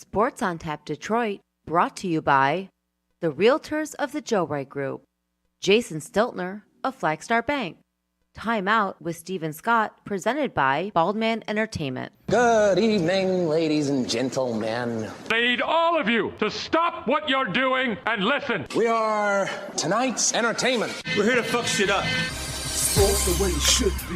Sports on Tap Detroit, brought to you by the Realtors of the Joe Wright Group, Jason Stiltner of Flagstar Bank, Time Out with Steven Scott, presented by Baldman Entertainment. Good evening, ladies and gentlemen. Need all of you to stop what you're doing and listen. We are tonight's entertainment. We're here to fuck shit up. Sports the way it should be.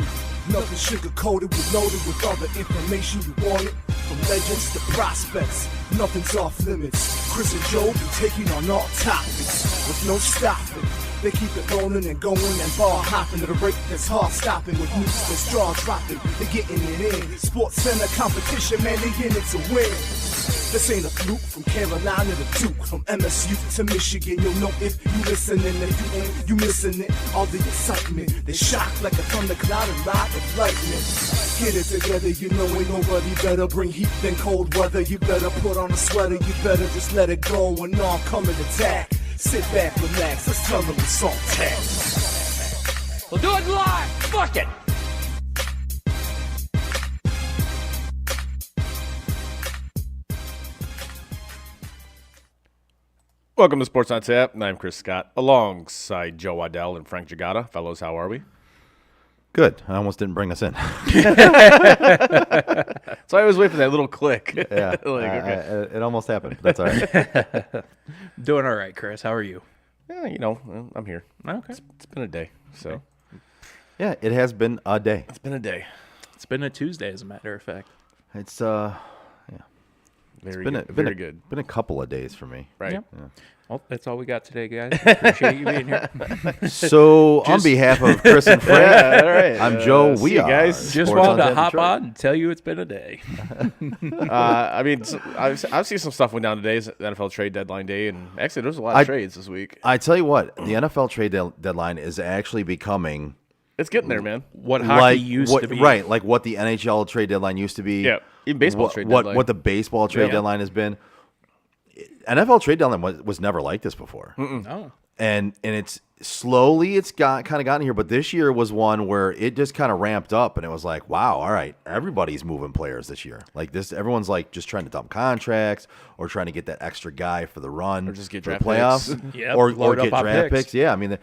Nothing sugar-coated, we loaded with all the information you wanted. From legends to prospects, nothing's off limits. Chris and Joe be taking on all topics with no stopping. They keep it rolling and going and ball hopping at a rate that's hard stopping with news that's jaw dropping. They're getting it in. Sports Center competition, man, they in it to win. This ain't a fluke from Carolina to Duke, from MSU to Michigan. You'll know if you listening, if you ain't, you missing it. All the excitement, they shock like a thundercloud and ride with lightning. Get it together, you know ain't nobody better. Bring heat than cold weather. You better put on a sweater, you better just let it go when all come and attack. Sit back, relax, let's tell them it's on tap. We'll do it live. Fuck it. Welcome to Sports on Tap, and I'm Chris Scott, alongside Joe Waddell and Frank Giagata. Fellows, how are we? Good. I almost didn't bring us in. So I was waiting for that little click. Yeah, okay. it almost happened. That's all right. Doing all right, Chris. How are you? Yeah, I'm here. Okay. It's been a day, so. Yeah, it has been a day. It's been a day. It's been a Tuesday, as a matter of fact. It's Very been good. very good. Been a couple of days for me. Right. Yep. Yeah. Well, that's all we got today, guys. Appreciate you being here. So, on behalf of Chris and Frank, All right. I'm Joe. See We you are guys. Just Sports wanted to Tap hop Detroit. on and tell you it's been a day. I've seen some stuff went down today. It's the NFL trade deadline day, and actually there's a lot of trades this week. I tell you what, the NFL trade deadline is actually becoming It's getting there, man. What hockey used to be. Right, like what the NHL trade deadline used to be. Yeah, even baseball trade deadline. What the baseball trade deadline has been. NFL trade deadline was never like this before. No. And it's slowly gotten here, but this year was one where it just kind of ramped up, and it was like, wow, all right, everybody's moving players this year. Like this, everyone's like just trying to dump contracts or trying to get that extra guy for the run, or just get for the draft playoffs, picks. Yep, or load get up on draft picks. picks. Yeah, I mean,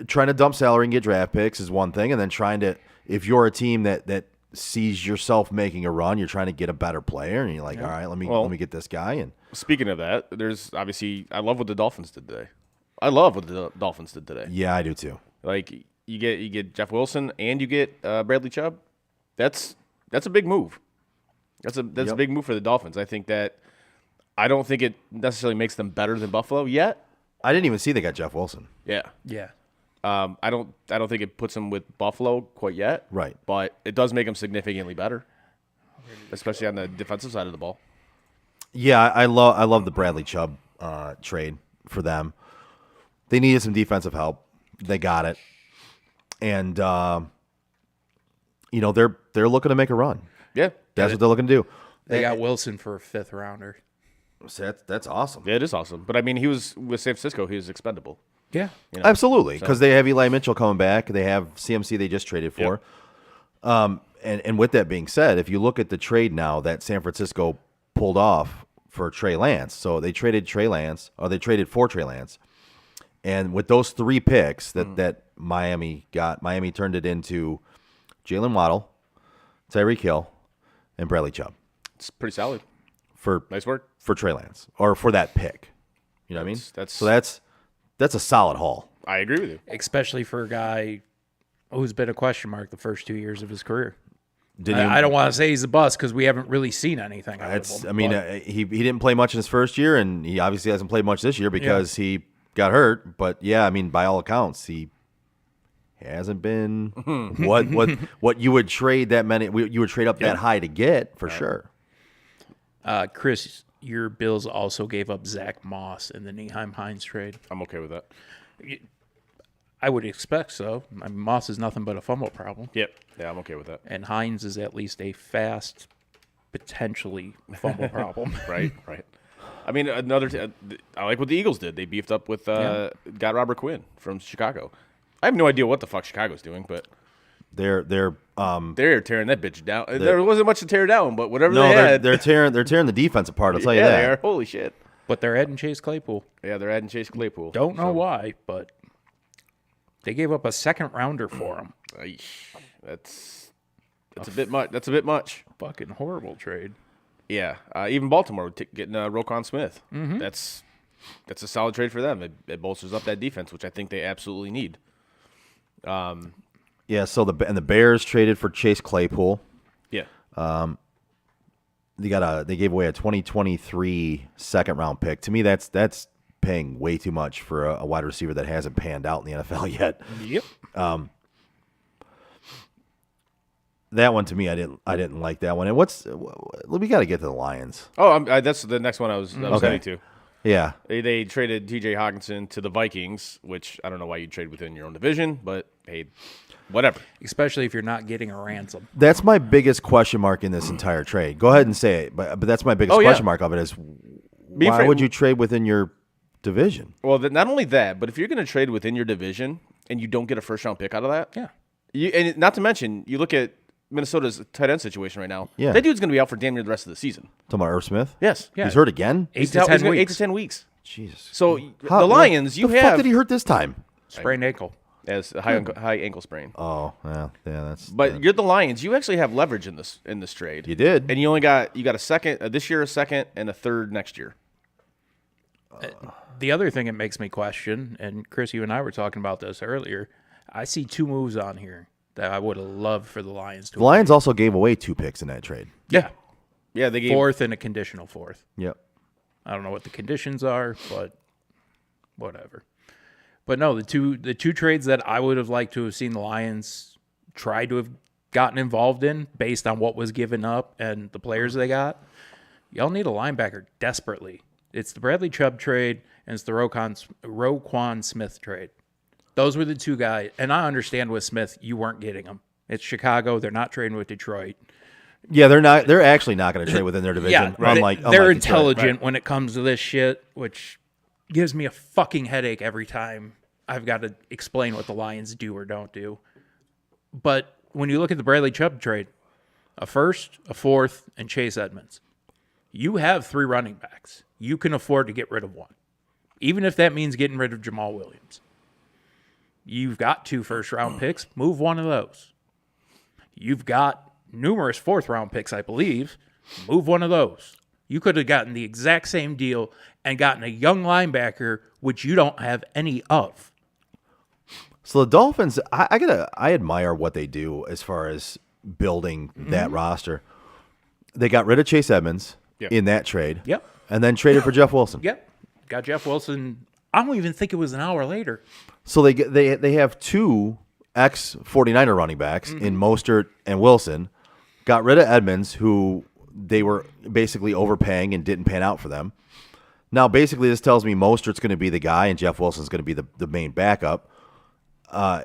trying to dump salary and get draft picks is one thing, and then trying to, if you're a team that sees yourself making a run, you're trying to get a better player, and you're like, all right, let me get this guy. And Speaking of that, there's obviously I love what the Dolphins did today. I love what the Dolphins did today. yeah, I do too. Like you get Jeff Wilson and you get Bradley Chubb. That's a big move. That's a big move for the Dolphins. I don't think it necessarily makes them better than Buffalo yet. I didn't even see they got Jeff Wilson. Yeah. Yeah. I don't think it puts them with Buffalo quite yet. Right. But it does make them significantly better, especially on the defensive side of the ball. Yeah, I love the Bradley Chubb trade for them. They needed some defensive help. They got it, and they're looking to make a run. Yeah. That's what they're looking to do. They got Wilson for a fifth rounder. So that's awesome. Yeah, it is awesome. But I mean, he was with San Francisco. He was expendable. Yeah. Absolutely, because they have Eli Mitchell coming back. They have CMC they just traded for. And with that being said, if you look at the trade now that San Francisco pulled off for Trey Lance, so they traded for Trey Lance, and with those 3 picks that Miami got, Miami turned it into Jalen Waddle, Tyreek Hill, and Bradley Chubb. It's pretty solid. Nice work for Trey Lance, or for that pick. You know what I mean? So that's a solid haul. I agree with you. Especially for a guy who's been a question mark the first 2 years of his career. Didn't I don't want to say he's a bust because we haven't really seen anything out of him. I mean, he didn't play much in his first year, and he obviously hasn't played much this year because he got hurt. But yeah, I mean, by all accounts, he hasn't been what you would trade that many. You would trade up that high to get for sure. Chris, your Bills also gave up Zach Moss in the Nyheim Hines trade. I'm okay with that. I would expect so. I mean, Moss is nothing but a fumble problem. Yep. Yeah, I'm okay with that. And Hines is at least a fast, potentially fumble problem. Right. I mean, I like what the Eagles did. They beefed up with got Robert Quinn from Chicago. I have no idea what the fuck Chicago's doing, but They're They're tearing that bitch down. There wasn't much to tear down, but whatever No, they had. they're tearing the defense apart. I'll tell you yeah, that. they are. Holy shit. But they're adding Chase Claypool. Yeah, they're adding Chase Claypool. Don't know why, but they gave up a second rounder for him. Eesh. That's a bit much. That's a bit much. Fucking horrible trade. Yeah, even Baltimore getting Roquan Smith. That's a solid trade for them. It bolsters up that defense, which I think they absolutely need. Yeah. So the Bears traded for Chase Claypool. Yeah. They gave away a 2023 second round pick. To me, that's paying way too much for a wide receiver that hasn't panned out in the NFL yet. Yep. That one to me, I didn't like that one. And we got to get to the Lions. Oh, that's the next one I was heading to. Yeah. They traded T.J. Hawkinson to the Vikings, which I don't know why you'd trade within your own division, but hey, whatever. Especially if you're not getting a ransom. That's my biggest question mark in this entire trade. Go ahead and say it, but that's my biggest question mark of it is why would you trade within your division? Well, not only that, but if you're going to trade within your division and you don't get a first-round pick out of that, and not to mention, you look at Minnesota's tight end situation right now. Yeah. That dude's going to be out for damn near the rest of the season. Talking about Irv Smith? Yes. Yeah. He's hurt again? 8 to 10 weeks. 8 to 10 weeks. Jesus. So the Lions, the fuck did he hurt this time? Sprained ankle. as a high ankle sprain. Oh, yeah, that's. But you're the Lions. You actually have leverage in this trade. You did, and you got a second this year, a second, and a third next year. The other thing it makes me question, and Chris, you and I were talking about this earlier. I see two moves on here that I would have loved for the Lions to. The Lions also gave away 2 picks in that trade. Yeah, they gave fourth and a conditional fourth. Yep. I don't know what the conditions are, but whatever. But no, the two trades that I would have liked to have seen the Lions try to have gotten involved in based on what was given up and the players they got. Y'all need a linebacker desperately. It's the Bradley Chubb trade and it's the Roquan Smith trade. Those were the two guys. And I understand with Smith, you weren't getting them. It's Chicago. They're not trading with Detroit. Yeah, they're not. They're actually not going to trade within their division. Yeah, unlike they're Detroit. intelligent when it comes to this shit, which gives me a fucking headache every time I've got to explain what the Lions do or don't do. But when you look at the Bradley Chubb trade, a first, a fourth, and Chase Edmonds, you have 3 running backs. You can afford to get rid of one, even if that means getting rid of Jamal Williams. You've got 2 first-round picks. Move one of those. You've got numerous 4th-round picks, I believe. Move one of those. You could have gotten the exact same deal and gotten a young linebacker, which you don't have any of. So the Dolphins, I admire what they do as far as building that roster. They got rid of Chase Edmonds in that trade. Yep. And then traded for Jeff Wilson. Yep. Got Jeff Wilson. I don't even think it was an hour later. So they have 2 ex-49er running backs in Mostert and Wilson. Got rid of Edmonds, who they were basically overpaying and didn't pan out for them. Now, basically, this tells me Mostert's going to be the guy and Jeff Wilson's going to be the main backup. I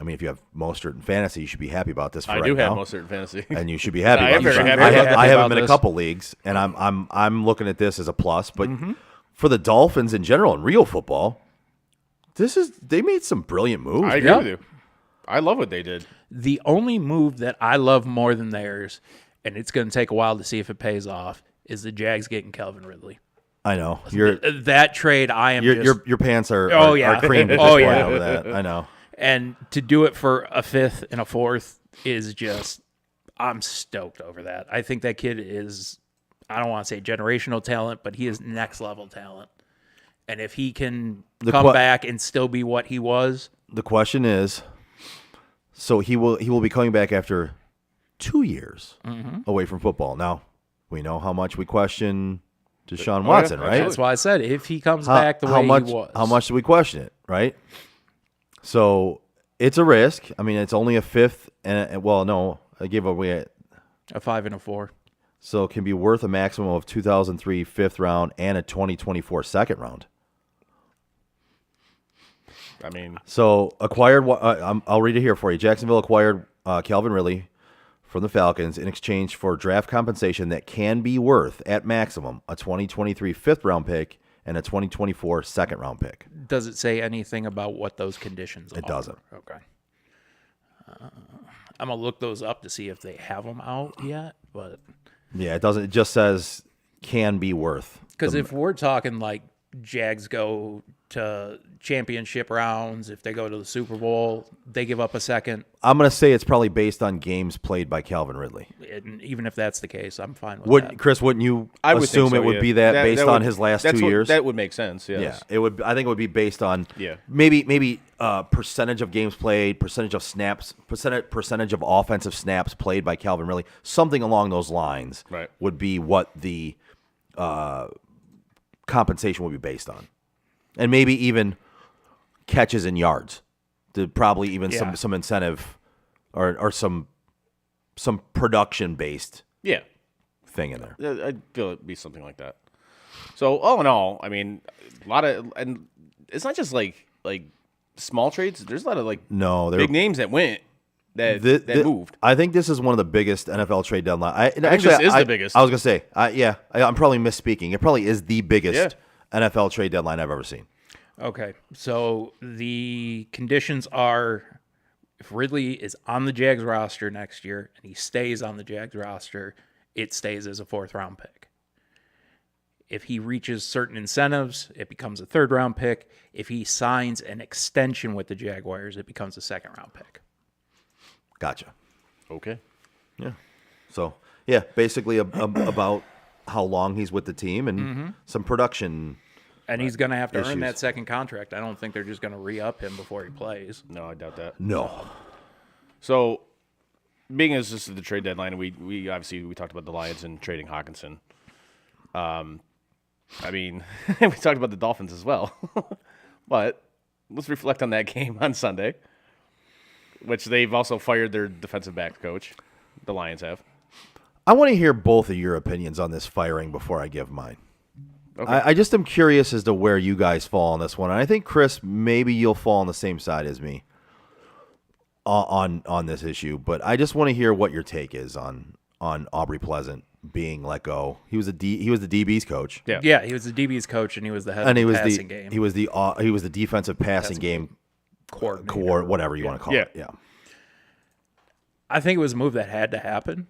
mean, if you have Mostert in fantasy, you should be happy about this. I do have Mostert in fantasy, and you should be happy. I about am very this. happy. I have him in this. a couple leagues, and I'm looking at this as a plus. But for the Dolphins in general in real football, they made some brilliant moves. I agree with you. I love what they did. The only move that I love more than theirs, and it's going to take a while to see if it pays off, is the Jags getting Calvin Ridley. I know That trade. Your pants are creamed at this point over that. I know. And to do it for a 5th and a 4th is just, I'm stoked over that. I think that kid is, I don't want to say generational talent, but he is next level talent. And if he can come back and still be what he was. The question is, so he will be coming back after 2 years away from football. Now, we know how much we question Deshaun Watson, right? That's why I said if he comes back the way he was. How much do we question it, right? So it's a risk. I mean, it's only a 5th, I gave away a 5 and a 4. So it can be worth a maximum of 2003 5th round and a 2024 2nd round. I mean, so acquired. I'll read it here for you. Jacksonville acquired Calvin Ridley from the Falcons in exchange for draft compensation that can be worth at maximum a 2023 5th round pick and a 2024 2nd round pick. Does it say anything about what those conditions are? It doesn't. Okay. I'm gonna look those up to see if they have them out yet. But Yeah, it doesn't. It just says can be worth. because if we're talking like Jags go to championship rounds, if they go to the Super Bowl, they give up a second. I'm going to say it's probably based on games played by Calvin Ridley. And even if that's the case, I'm fine with Would that. Chris? Wouldn't you I would assume think so, it would yeah. be that based on would- his last that's 2 what- years? That would make sense. Yes. Yeah, it would. I think it would be based on Yeah. maybe percentage of games played, percentage of snaps, percentage of offensive snaps played by Calvin Ridley, something along those lines. Right. Would be what the compensation would be based on, and maybe even catches and yards. Probably even Yeah. some incentive or some production based Yeah. thing in there. I feel it'd be something like that. So all in all, I mean, a lot of, and it's not just like small trades. There's a lot of No, big names that went that moved. I think this is one of the biggest NFL trade deadline. I think this is the biggest. I was gonna say, I'm probably misspeaking. It probably is the biggest NFL trade deadline I've ever seen. Okay, so the conditions are if Ridley is on the Jags roster next year and he stays on the Jags roster, it stays as a 4th-round pick. If he reaches certain incentives, it becomes a 3rd-round pick. If he signs an extension with the Jaguars, it becomes a 2nd-round pick. Gotcha. Okay. Yeah. So yeah, basically about how long he's with the team and some production. And he's going to have to earn Issues. that second contract. I don't think they're just going to re-up him before he plays. No, I doubt that. No. So, being as this is the trade deadline, we obviously we talked about the Lions and trading Hawkinson. I mean, we talked about the Dolphins as well, but let's reflect on that game on Sunday, which they've also fired their defensive back coach. The Lions have. I want to hear both of your opinions on this firing before I give mine. Okay. I just am curious as to where you guys fall on this one. And I think, Chris, maybe you'll fall on the same side as me on this issue. But I just want to hear what your take is on Aubrey Pleasant being let go. He was the DB's coach. Yeah. Yeah, he was the DB's coach, and he was the head And of he the was passing game. he was the defensive passing game coordinator. whatever you want to call it. Yeah. I think it was a move that had to happen.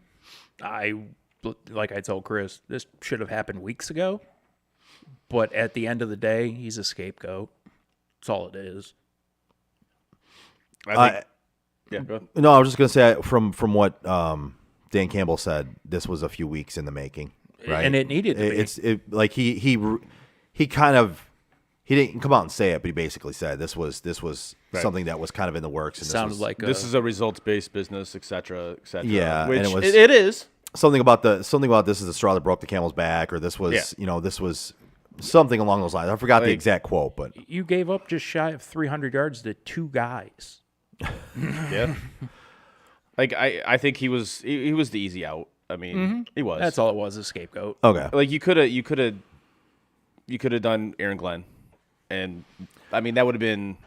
Like I told Chris, this should have happened weeks ago. But at the end of the day, he's a scapegoat. That's all it is. I think, yeah. Go ahead. No, I was just gonna say from what Dan Campbell said, this was a few weeks in the making, right? And it needed to be. It's like he kind of he didn't come out and say it, but he basically said this was Right. something that was kind of in the works. And Sounded this was like This is a results-based business, et cetera, et cetera. Yeah, and which it was- it is. something about this is the straw that broke the camel's back, or this was this was something along those lines. I forgot the Like- exact quote, but You gave up just shy of 300 yards to 2 guys. Yeah. Like I think he was the easy out. I mean, he was. That's all it was, a scapegoat. okay. Like you could have done Aaron Glenn, and I mean that would have been,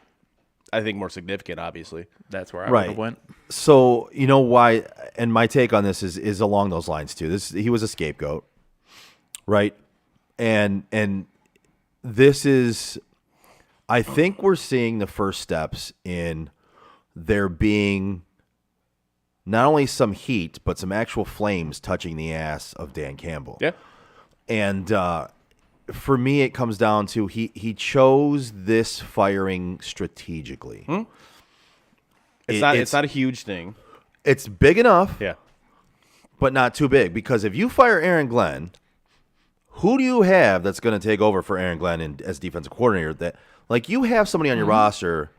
I think, more significant. Obviously, That's where I would Right. have went. So you know why, and my take on this is along those lines too. He was a scapegoat, right? And this is, I think we're seeing the first steps in there being not only some heat but some actual flames touching the ass of Dan Campbell. yeah. And for me, it comes down to he chose this firing strategically. It's not a huge thing. It's big enough, Yeah. but not too big. Because if you fire Aaron Glenn, who do you have that's going to take over for Aaron Glenn as defensive coordinator? That like you have somebody on your roster,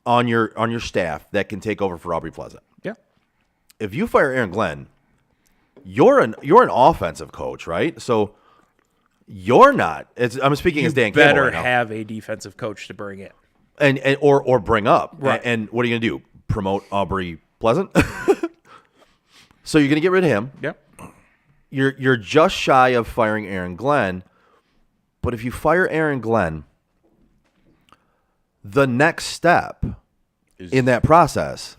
on your staff that can take over for Aubrey Pleasant. Yeah. If you fire Aaron Glenn, you're an offensive coach, right? So you're not. I'm speaking as Dan Campbell Better right now. have a defensive coach to bring in. and or bring up. Right. And what are you going to do? Promote Aubrey Pleasant? So you're going to get rid of him. Yep. You're just shy of firing Aaron Glenn, but if you fire Aaron Glenn, the next step in that process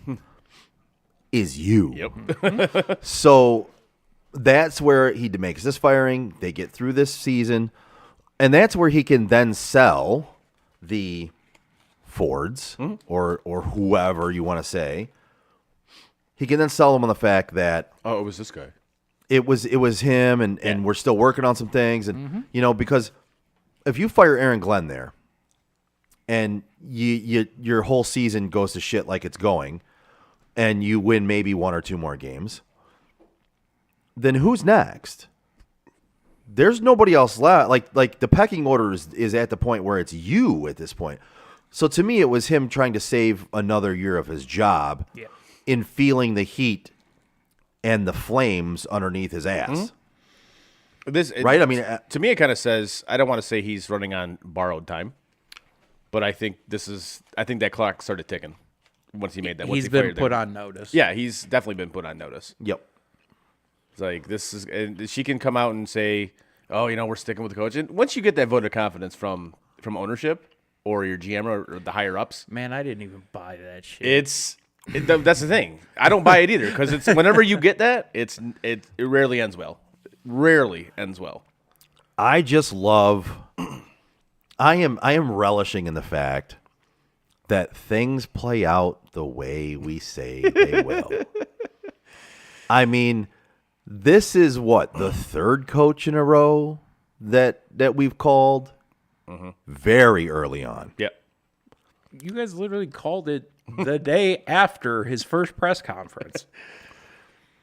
is you. Yep. So that's where he makes this firing. They get through this season, and that's where he can then sell the Fords or whoever you want to say. He can then sell them on the fact that Oh, it was this guy. it was him, and we're still working on some things, and because if you fire Aaron Glenn there, and your whole season goes to shit like it's going, and you win maybe 1 or 2 more games, then who's next? There's nobody else left. Like the pecking order is at the point where it's you at this point. So to me, it was him trying to save another year of his job in feeling the heat and the flames underneath his ass. Right? I mean, to me, it kind of says, I don't want to say he's running on borrowed time, but I think that clock started ticking once he made that. He's been put on notice. Yeah, he's definitely been put on notice. Yep. It's like and she can come out and say, "Oh, we're sticking with the coach." And once you get that vote of confidence from ownership or your GM or the higher ups, Man, I didn't even buy that shit. that's the thing. I don't buy it either because it's whenever you get that, it rarely ends well. Rarely ends well. I just love. I am relishing in the fact that things play out the way we say they will. I mean, this is what, the 3rd coach in a row that we've called very early on. Yep. You guys literally called it the day after his first press conference.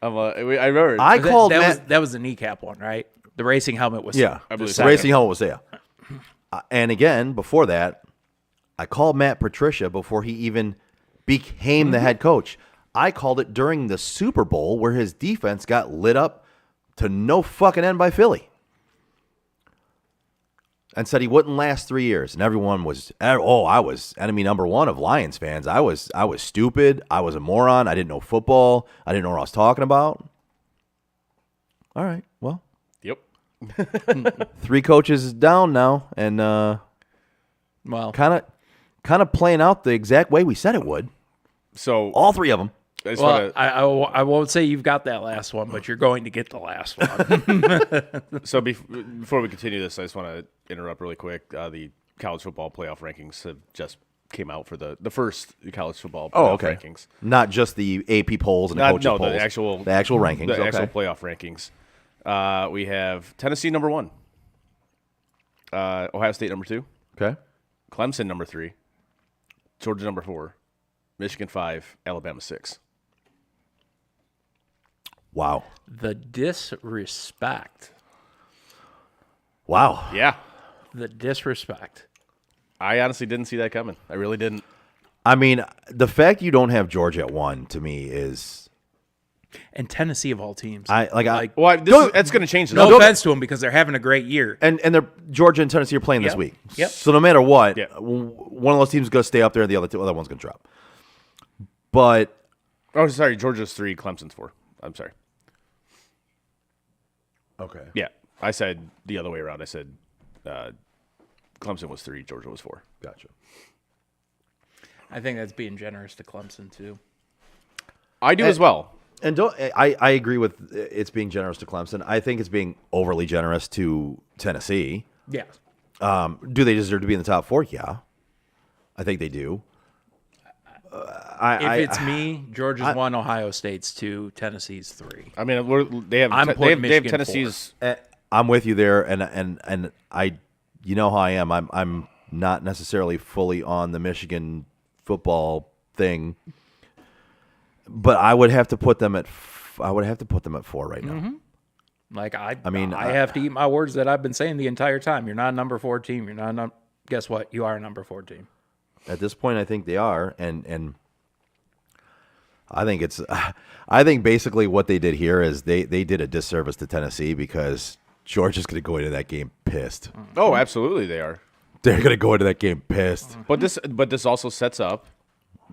I remember. I called that was the kneecap one, right? The racing helmet was I the believe so. racing helmet was there. And again, before that, I called Matt Patricia before he even became the head coach. I called it during the Super Bowl where his defense got lit up to no fucking end by Philly. And said he wouldn't last 3 years. And everyone was, I was enemy number 1 of Lions fans. I was stupid. I was a moron. I didn't know football. I didn't know what I was talking about. All right, well. Yep. 3 coaches is down now. And well, kind of playing out the exact way we said it would. So All 3 of them. I won't say you've got that last one, but you're going to get the last one. So before we continue this, I just want to interrupt really quick. The college football playoff rankings have just came out for the first college football playoff rankings. Not just the AP polls and the coaches polls. The actual rankings. The actual playoff rankings. We have Tennessee number 1, Ohio State number 2, Okay. Clemson number 3, Georgia number 4, Michigan 5, Alabama 6. Wow. The disrespect. Wow. Yeah. The disrespect. I honestly didn't see that coming. I really didn't. I mean, the fact you don't have Georgia at 1 to me is And Tennessee of all teams. that's going to change. No offense to them because they're having a great year. and they're Georgia and Tennessee are playing this Yep. week. Yep. So no matter what, Yeah. one of those teams is going to stay up there, the other one's going to drop. But Oh, sorry. Georgia's 3, Clemson's 4. I'm sorry. okay. Yeah. I said the other way around. I said Clemson was 3, Georgia was 4. Gotcha. I think that's being generous to Clemson too. I do as well. And I agree with it's being generous to Clemson. I think it's being overly generous to Tennessee. Yeah. Do they deserve to be in the top 4? Yeah, I think they do. If it's me, Georgia's 1, Ohio State's 2, Tennessee's 3. I mean, they have Michigan Tennessee's. I'm with you there, and I, you know how I am. I'm not necessarily fully on the Michigan football thing, but I would have to put them at 4 right now. Like I mean, I have to eat my words that I've been saying the entire time. You're not a number 4 team. You're not. Guess what? You are a number 4 team. At this point, I think they are, and I think it's. I think basically what they did here is they did a disservice to Tennessee because Georgia's going to go into that game pissed. Oh, absolutely, they are. They're going to go into that game pissed. But this also sets up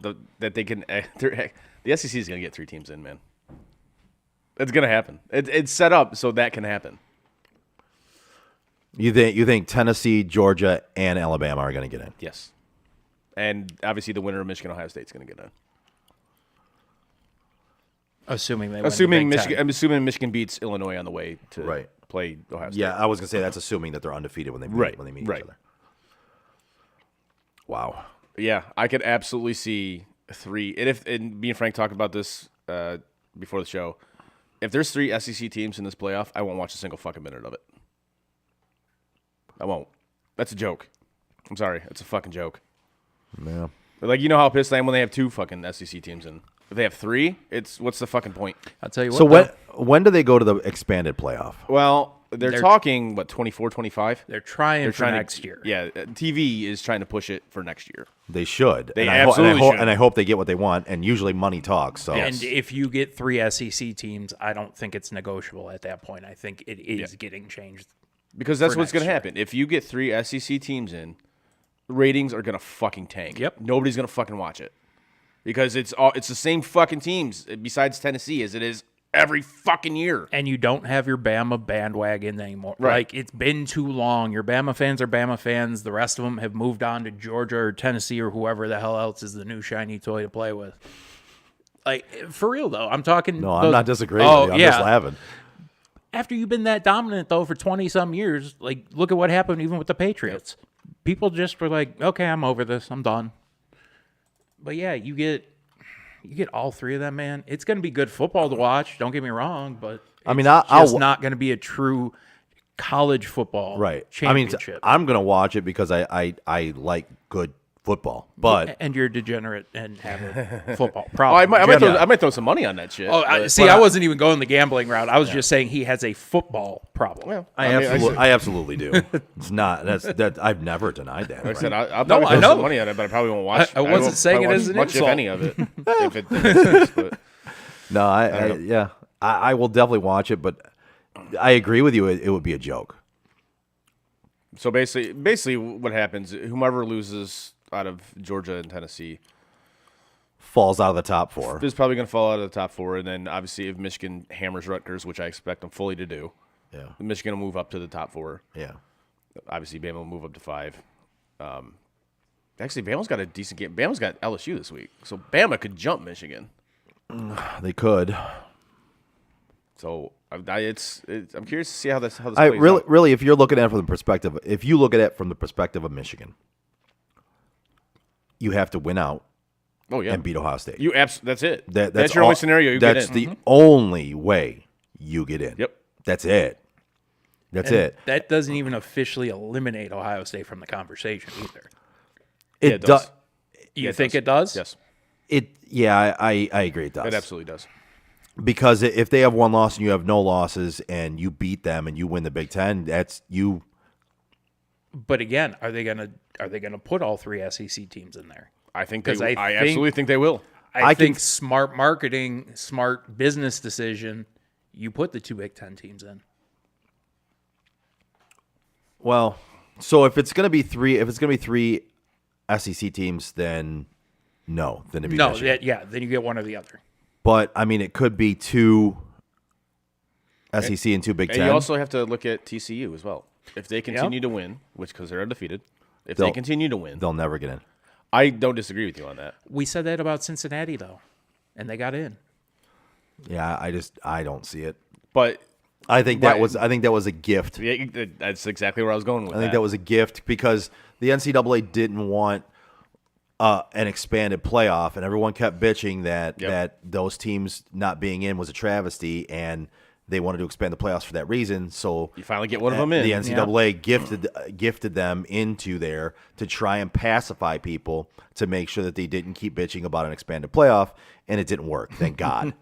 that they can. The SEC is going to get 3 teams in, man. It's going to happen. It's set up so that can happen. You think Tennessee, Georgia, and Alabama are going to get in? Yes. And obviously the winner of Michigan Ohio State is going to get in. Assuming they Assuming win the Big Michigan, Ten. I'm assuming Michigan beats Illinois on the way to play Ohio State. Yeah, I was going to say that's assuming that they're undefeated when they meet each other. Wow. Yeah, I could absolutely see 3. And me and Frank talked about this before the show. If there's 3 SEC teams in this playoff, I won't watch a single fucking minute of it. I won't. That's a joke. I'm sorry. It's a fucking joke. Yeah. But like, you know how pissed I am when they have 2 fucking SEC teams in. If they have 3, what's the fucking point? I'll tell you what. So though, when do they go to the expanded playoff? Well, they're talking, 24, 25? they're trying for trying next to, year. Yeah, TV is trying to push it for next year. They should. They and absolutely should. And I hope they get what they want. And usually money talks. So And if you get 3 SEC teams, I don't think it's negotiable at that point. I think it is getting changed. Because that's for what's going next to year. happen. If you get 3 SEC teams in, ratings are going to fucking tank. Yep. Nobody's going to fucking watch it. Because it's the same fucking teams, besides Tennessee, as it is every fucking year. And you don't have your Bama bandwagon anymore. Right. Like, it's been too long. Your Bama fans are Bama fans. The rest of them have moved on to Georgia or Tennessee or whoever the hell else is the new shiny toy to play with. Like, for real, though. I'm talking... no, I'm not disagreeing with you. I'm just laughing. After you've been that dominant, though, for 20-some years, like, look at what happened even with the Patriots. People just were like, okay, I'm over this. I'm done. But, yeah, you get all 3 of them, man. It's going to be good football to watch. Don't get me wrong, but I mean, it's I'll just not going to be a true college football Right. championship. I'm going to watch it because I like good football. But And you're a degenerate and have a football Oh, problem. I might throw some money on that shit. I wasn't even going the gambling route. I was just saying he has a football problem. I absolutely do. It's not. That I've never denied that. Like I said, right? I'll No, probably I throw know. some money on it, but I probably won't watch. I wasn't won't saying probably it watch as an much, insult. if any of it. If it makes sense, but No, I will definitely watch it, but I agree with you. It would be a joke. So basically, what happens? Whomever loses out of Georgia and Tennessee Falls out of the top 4. is probably going to fall out of the top 4, and then obviously if Michigan hammers Rutgers, which I expect them fully to do, Yeah. Michigan will move up to the top 4. Yeah. Obviously, Bama will move up to 5. Actually, Bama's got a decent game. Bama's got LSU this week, so Bama could jump Michigan. They could. So I'm curious to see how this I plays really, out. really, if you're looking at it from the perspective, if you look at it from the perspective of Michigan, you have to win out Oh yeah, and beat Ohio State. That's it. That's That's your all- only scenario. You That's get in. the only way you get in. Yep. That's it. That's And it. That doesn't even officially eliminate Ohio State from the conversation either. it does. You think it does? Yes, Yeah, I agree. It does. it absolutely does. Because if they have 1 loss and you have no losses and you beat them and you win the Big Ten, that's you. But again, are they gonna put all 3 SEC teams in there? I think 'Cause they. I I think- absolutely think they will. I can- think smart marketing, smart business decision, you put the 2 Big Ten teams in. Well, so if it's gonna be 3 SEC teams, then no, then it'd be No, Michigan. then you get one or the other. But I mean, it could be 2 SEC and 2 Big And Ten. you also have to look at TCU as well. If they continue to win, because they're undefeated, if they They'll- continue to win, They'll never get in. I don't disagree with you on that. We said that about Cincinnati though, and they got in. Yeah, I don't see it. But I think that was a gift. yeah, that's exactly where I was going with I think that was a gift because the NCAA didn't want an expanded playoff, and everyone kept bitching that those teams not being in was a travesty, and they wanted to expand the playoffs for that reason. So You finally get one of them in. The NCAA gifted them into there to try and pacify people to make sure that they didn't keep bitching about an expanded playoff, and it didn't work. Thank God.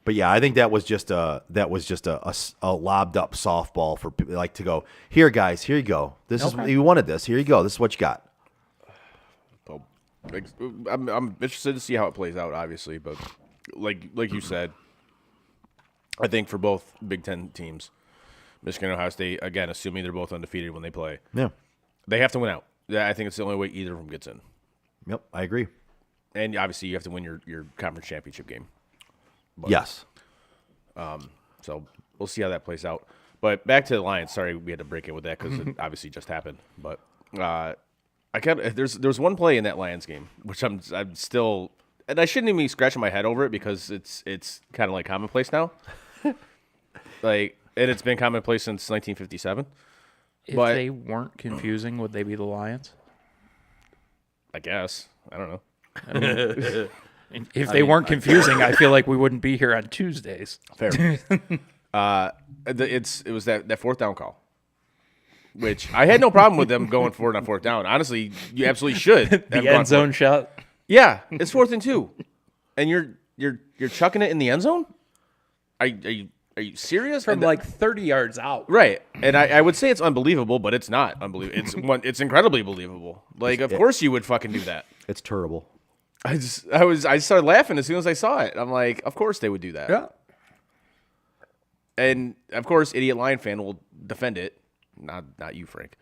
But yeah, I think that was just a lobbed up softball for people like to go, here guys, here you go. This is you wanted this. Here you go. This is what you got. I'm interested to see how it plays out, obviously, but like you said, I think for both Big Ten teams, Michigan and Ohio State, again, assuming they're both undefeated when they play, Yeah. they have to win out. Yeah, I think it's the only way either of them gets in. Yep, I agree. And obviously, you have to win your conference championship game. Yes. So we'll see how that plays out. But back to the Lions. Sorry, we had to break it with that because it obviously just happened. But there's one play in that Lions game which I'm still, and I shouldn't even be scratching my head over it because it's kind of like commonplace now. And it's been commonplace since 1957. If But- they weren't confusing, would they be the Lions? I guess. I don't know. If they weren't confusing, I feel like we wouldn't be here on Tuesdays. Fair. It was that fourth down call, which I had no problem with them going for it on fourth down. Honestly, you absolutely should. The end zone shot. Yeah, it's 4th and 2, and you're chucking it in the end zone. Are you serious? From like 30 yards out. Right, and I would say it's unbelievable, but it's not unbelievable. It's incredibly believable. Like, of course you would fucking do that. It's terrible. I started laughing as soon as I saw it. I'm like, of course they would do that. Yeah. And of course, idiot Lion fan will defend it. Not you, Frank,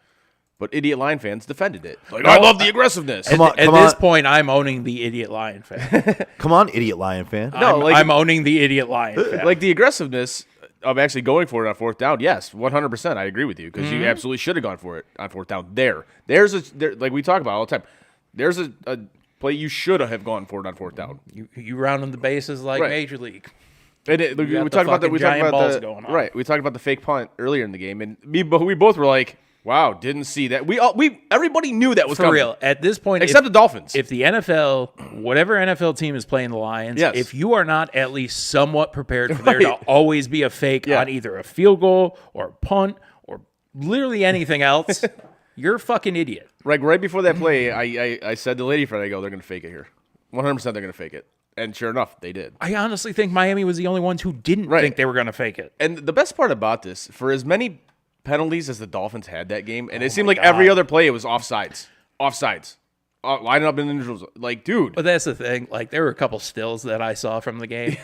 but idiot Lion fans defended it. Like, I love the aggressiveness. At this point, I'm owning the idiot Lion fan. Come on, idiot Lion fan. No, I'm owning the idiot Lion fan. Like the aggressiveness of actually going for it on fourth down. Yes, 100%. I agree with you because you absolutely should have gone for it on fourth down. There's like we talk about all the time. There's a play you should have gone for it on fourth down. You rounding the bases like Right. Major League. And got we the talked about that. fucking We talked giant about balls the going on. right. We talked about the fake punt earlier in the game, and we both were like, "Wow, didn't see that." Everybody knew that was For coming. real. At this point, Except the Dolphins. If the NFL, whatever NFL team is playing the Lions, Yes. if you are not at least somewhat prepared for there to always be a fake Yeah. on either a field goal or a punt or literally anything else, you're a fucking idiot. right before that play, I said to Lady Friend, I go, "They're going to fake it here. 100%. They're going to fake it." And sure enough, they did. I honestly think Miami was the only ones who didn't Right. think they were going to fake it. And the best part about this, for as many penalties as the Dolphins had that game, and it seemed like every other play it was offsides. Lining up in the neutral zone. Like, dude, But that's the thing. Like, there were a couple stills that I saw from the game.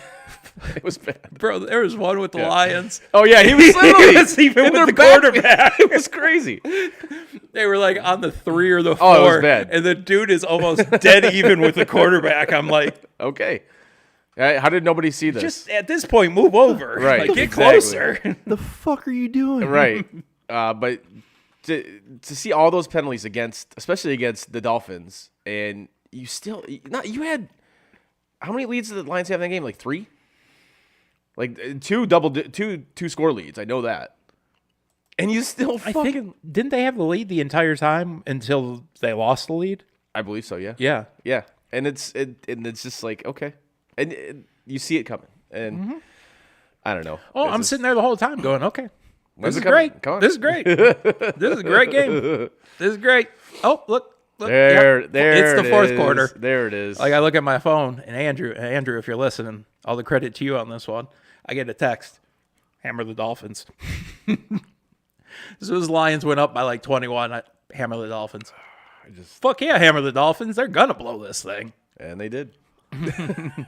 it was bad. Bro, there was one with the Lions. Oh, yeah, he was literally He was even in with their the back. quarterback. It was crazy. They were like on the 3 or the 4. Oh, it was bad. And the dude is almost dead even with the quarterback. I'm like, Okay. How did nobody see this? just at this point, move over. Right, Like, get exactly. closer. The fuck are you doing? Right. But to see all those penalties especially against the Dolphins, and you had how many leads did the Lions have in that game? Like 3? Like two score leads. I know that. And you still I fucking. think, didn't they have the lead the entire time until they lost the lead? I believe so. Yeah. Yeah. Yeah. And it's just like, okay, and you see it coming, and I don't know. Oh, It's I'm just- sitting there the whole time going, okay. When's This is it coming? great. Come on. This is great. This is a great game. This is great. Oh, look. There, Yep. there. It's the it fourth is. quarter. There it is. Like, I look at my phone, and Andrew, if you're listening, all the credit to you on this one. I get a text, hammer the Dolphins. So as Lions went up by like 21, I hammer the Dolphins. Fuck yeah, hammer the Dolphins. They're gonna blow this thing. And they did.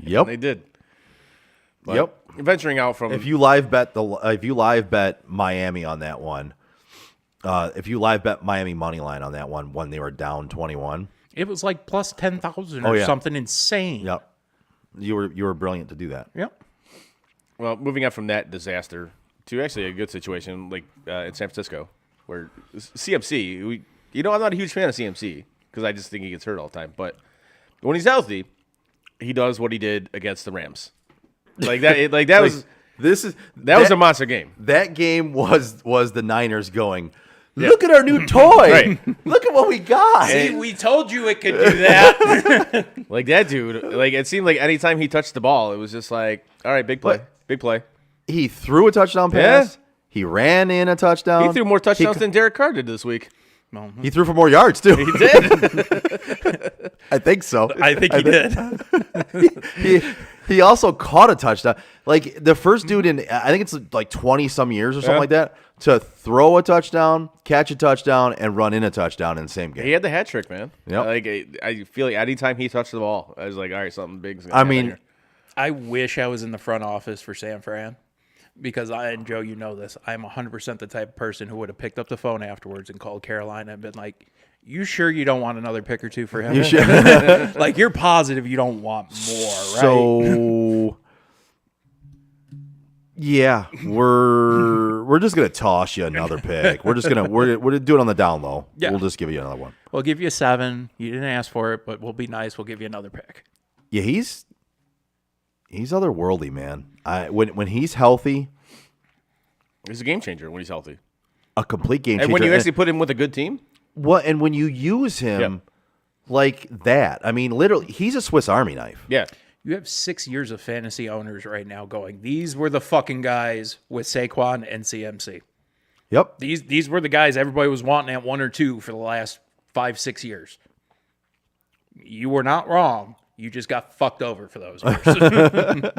Yep. They did. But Yep. Venturing out from If you live bet Miami on that one, if you live bet Miami money line on that one when they were down 21, It was like plus 10,000 Oh, or yeah. something insane. yep, you were brilliant to do that. Yep. well, moving on from that disaster to actually a good situation like in San Francisco, where CMC, I'm not a huge fan of CMC because I just think he gets hurt all the time. But when he's healthy, he does what he did against the Rams. Like that. That was a monster game. That game was the Niners going, look at our new toy. Right. Look at what we got. See, we told you it could do that. Like that dude. Like it seemed like anytime he touched the ball, it was just like, all right, big play, big play. He threw a touchdown pass. Yeah. He ran in a touchdown. He threw more touchdowns than Derek Carr did this week. He threw for more yards too. He did. I think so. I think he did. He also caught a touchdown. Like the first dude in, I think it's like 20 some years or something Yeah. like that, to throw a touchdown, catch a touchdown, and run in a touchdown in the same game. He had the hat trick, man. Yep. Like I feel like anytime he touched the ball, I was like, all right, something big's gonna I happen mean, here. I wish I was in the front office for San Fran because and Joe, you know this. I'm 100% the type of person who would have picked up the phone afterwards and called Carolina and been like, you sure you don't want another pick or two for him? You should. Like, you're positive you don't want more, right? So, yeah, we're just gonna toss you another pick. We're just gonna we're do it on the down low. Yeah. We'll just give you another one. We'll give you 7. You didn't ask for it, but we'll be nice. We'll give you another pick. Yeah, he's otherworldly, man. When he's healthy, He's a game changer when he's healthy. a complete game changer. And when you actually put him with a good team, and when you use him like that, I mean, literally, he's a Swiss Army knife. yeah. You have 6 years of fantasy owners right now going, these were the fucking guys with Saquon and CMC. Yep. These were the guys everybody was wanting at 1 or 2 for the last 5-6 years. You were not wrong. You just got fucked over for those years.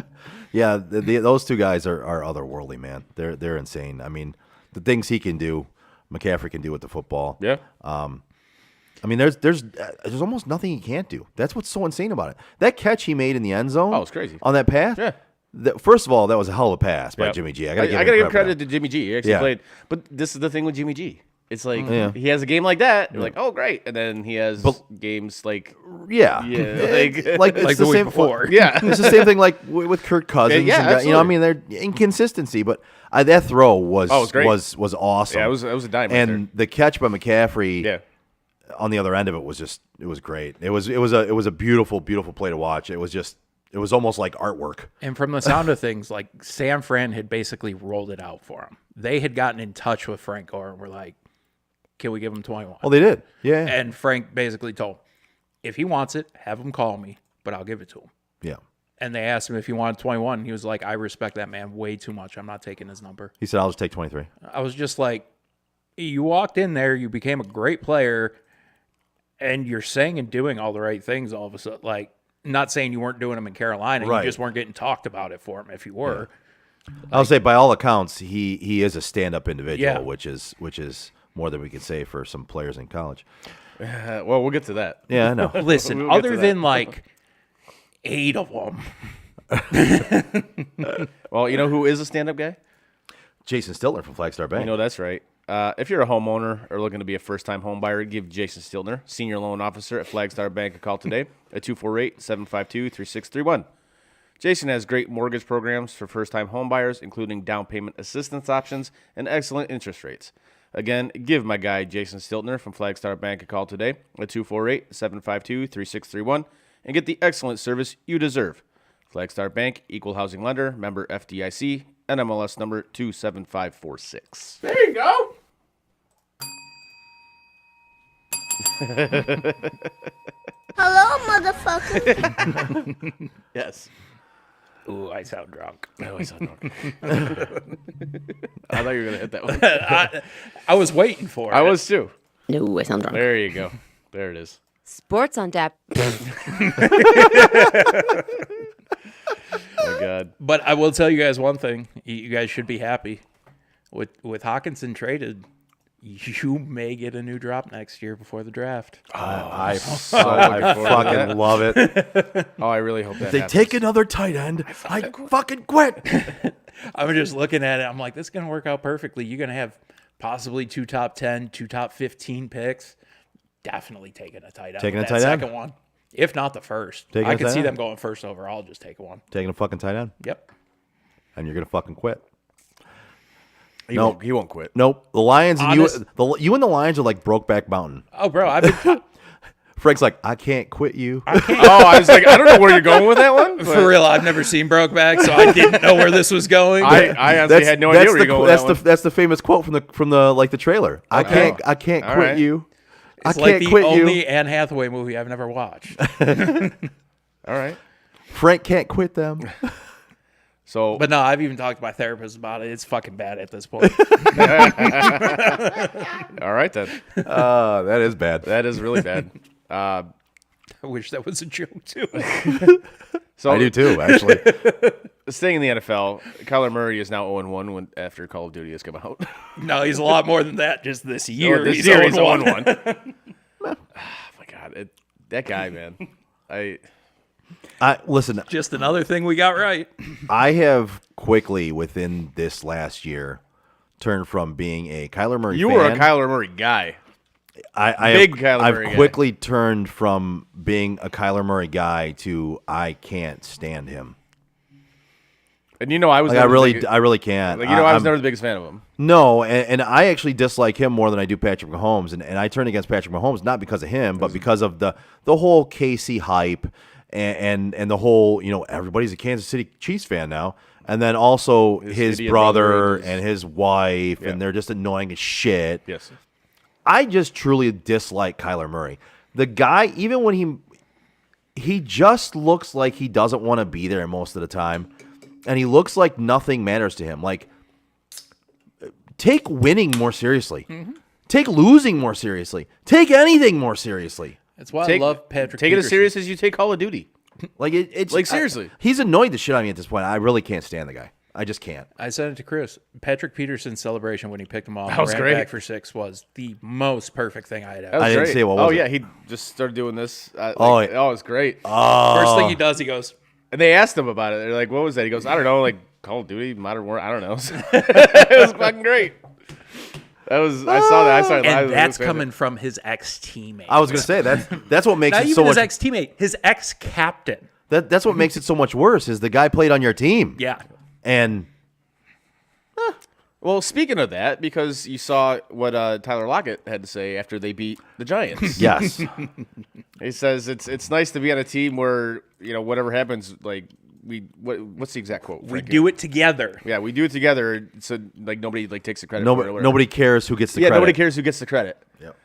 Yeah, those two guys are otherworldly, man. They're insane. I mean, the things he can do, McCaffrey can do with the football. Yeah. I mean, there's almost nothing he can't do. That's what's so insane about it. That catch he made in the end zone. Oh, it's crazy. On that pass. Yeah. First of all, that was a hell of a pass by Yep. Jimmy G. I gotta give him credit to Jimmy G. He actually Yeah. played. But this is the thing with Jimmy G. It's like Yeah. he has a game like that. You're like, oh, great. And then he has games like, Yeah. like it's Like the the week same before. yeah. It's the same thing like with Kirk Cousins. Yeah, and guys, you know, I mean, absolutely. they're inconsistency, but that throw was Oh, it was great. was awesome. Yeah, it was a dime right and the catch by McCaffrey Yeah. on the other end of it was great. It was a beautiful play to watch. It was almost like artwork. And from the sound of things, like San Fran had basically rolled it out for him. They had gotten in touch with Frank Gore and were like, can we give him 21? Oh, they did. Yeah. And Frank basically told him, if he wants it, have him call me, but I'll give it to him. Yeah. And they asked him if he wanted 21. He was like, I respect that man way too much. I'm not taking his number. He said, I'll just take 23. I was just like, you walked in there, you became a great player, and you're saying and doing all the right things all of a sudden. Like, not saying you weren't doing them in Carolina. Right. You just weren't getting talked about it for him if you were. I'll say by all accounts, he is a stand-up individual, Yeah. which is more than we could say for some players in college. Well, we'll get to that. Yeah, I know. Listen, We'll get other to than like 8 of them. Well, you know who is a stand-up guy? Jason Stiltner from Flagstar Bank. You know, that's right. If you're a homeowner or looking to be a first-time home buyer, give Jason Stiltner, Senior Loan Officer at Flagstar Bank, a call today at 248-752-3631. Jason has great mortgage programs for first-time home buyers, including down payment assistance options and excellent interest rates. Again, give my guy Jason Stiltner from Flagstar Bank a call today at 248-752-3631 and get the excellent service you deserve. Flagstar Bank, Equal Housing Lender, member FDIC, NMLS number 27546. There you go. Hello, motherfucker. Yes. Ooh, I sound drunk. I thought you were going to hit that one. I was waiting for it. I was too. No, I sound drunk. There you go. There it is. Sports on Tap. Oh, God. But I will tell you guys one thing. You guys should be happy. With Hawkinson traded, you may get a new drop next year before the draft. I forward to fucking that. love it. Oh, I really hope that They happens. take another tight end. I fucking quit. I'm just looking at it. I'm like, this is going to work out perfectly. You're going to have possibly 2 top 10, 2 top 15 picks. Definitely taking a tight end. Taking with a that tight end? second one. If not the first. Taking I a could tight see end? them going first overall. Just take one. Taking a fucking tight end. Yep. And you're going to fucking quit. He Nope. won't quit. Nope. The Lions and Honest- you and the Lions are like Brokeback Mountain. Oh, bro, I've been Frank's like, I can't quit you. Oh, I was like, I don't know where you're going with that one. But for real. I've never seen Brokeback, so I didn't know where this was going. I honestly had no idea where you're going with that one. That's the famous quote from the like the trailer. I can't All quit right. you. It's I like can't the quit only you. Anne Hathaway movie I've never watched. All right. Frank can't quit them. So, But no, I've even talked to my therapist about it. It's fucking bad at this point. all right then. That is bad. That is really bad. I wish that was a joke too. So I do too, actually. Staying in the NFL, Kyler Murray is now 0-1 after Call of Duty has come out. No, he's a lot more than that. Just this year, This he's year he's 0-1. 0-1. Oh my God, that guy, man. Listen. Just another thing we got right. I have quickly within this last year turned from being a Kyler Murray. You fan, were a Kyler Murray guy. Big Kyler Murray I've guy. quickly turned from being a Kyler Murray guy to I can't stand him. And you know, I was Like, never I really can't. Like, you know, I was I'm- never the biggest fan of him. No, and I actually dislike him more than I do Patrick Mahomes, and I turn against Patrick Mahomes not because of him, but because of the whole KC hype and the whole, you know, everybody's a Kansas City Chiefs fan now, and then also his idiot brother brother and his wife, Yeah. and they're just annoying as shit. Yes. I just truly dislike Kyler Murray. The guy, even when he just looks like he doesn't want to be there most of the time, and he looks like nothing matters to him. Like, take winning more seriously. Take losing more seriously. Take anything more seriously. That's why I love Patrick Take it as Peterson. serious as you take Call of Duty. Like it's Like, seriously. he's annoyed the shit out of me at this point. I really can't stand the guy. I just can't. I said it to Chris. Patrick Peterson's celebration when he picked him off That and was ran great. back for 6 was the most perfect thing I had ever. That was I didn't great. see it. What was oh it? yeah, he just started doing this. It was great. First thing he does, he goes, And they asked him about it. They're like, "What was that?" He goes, "I don't know, like Call of Duty, Modern Warfare. I don't know." It was fucking great. I saw that. I saw it live. and that's coming from his ex-teammate. I was gonna say that's what makes Not it even so his much. ex-teammate, his ex-captain. That's what makes it so much worse. Is the guy played on your team? Yeah. And Well, speaking of that, because you saw what Tyler Lockett had to say after they beat the Giants. yes, He says it's nice to be on a team where whatever happens, like what's the exact quote? We Frankie? do it together. Yeah, we do it together. So like nobody like takes the credit. for it or whatever. nobody cares who gets the Yeah, credit. nobody cares who gets the credit. Yep.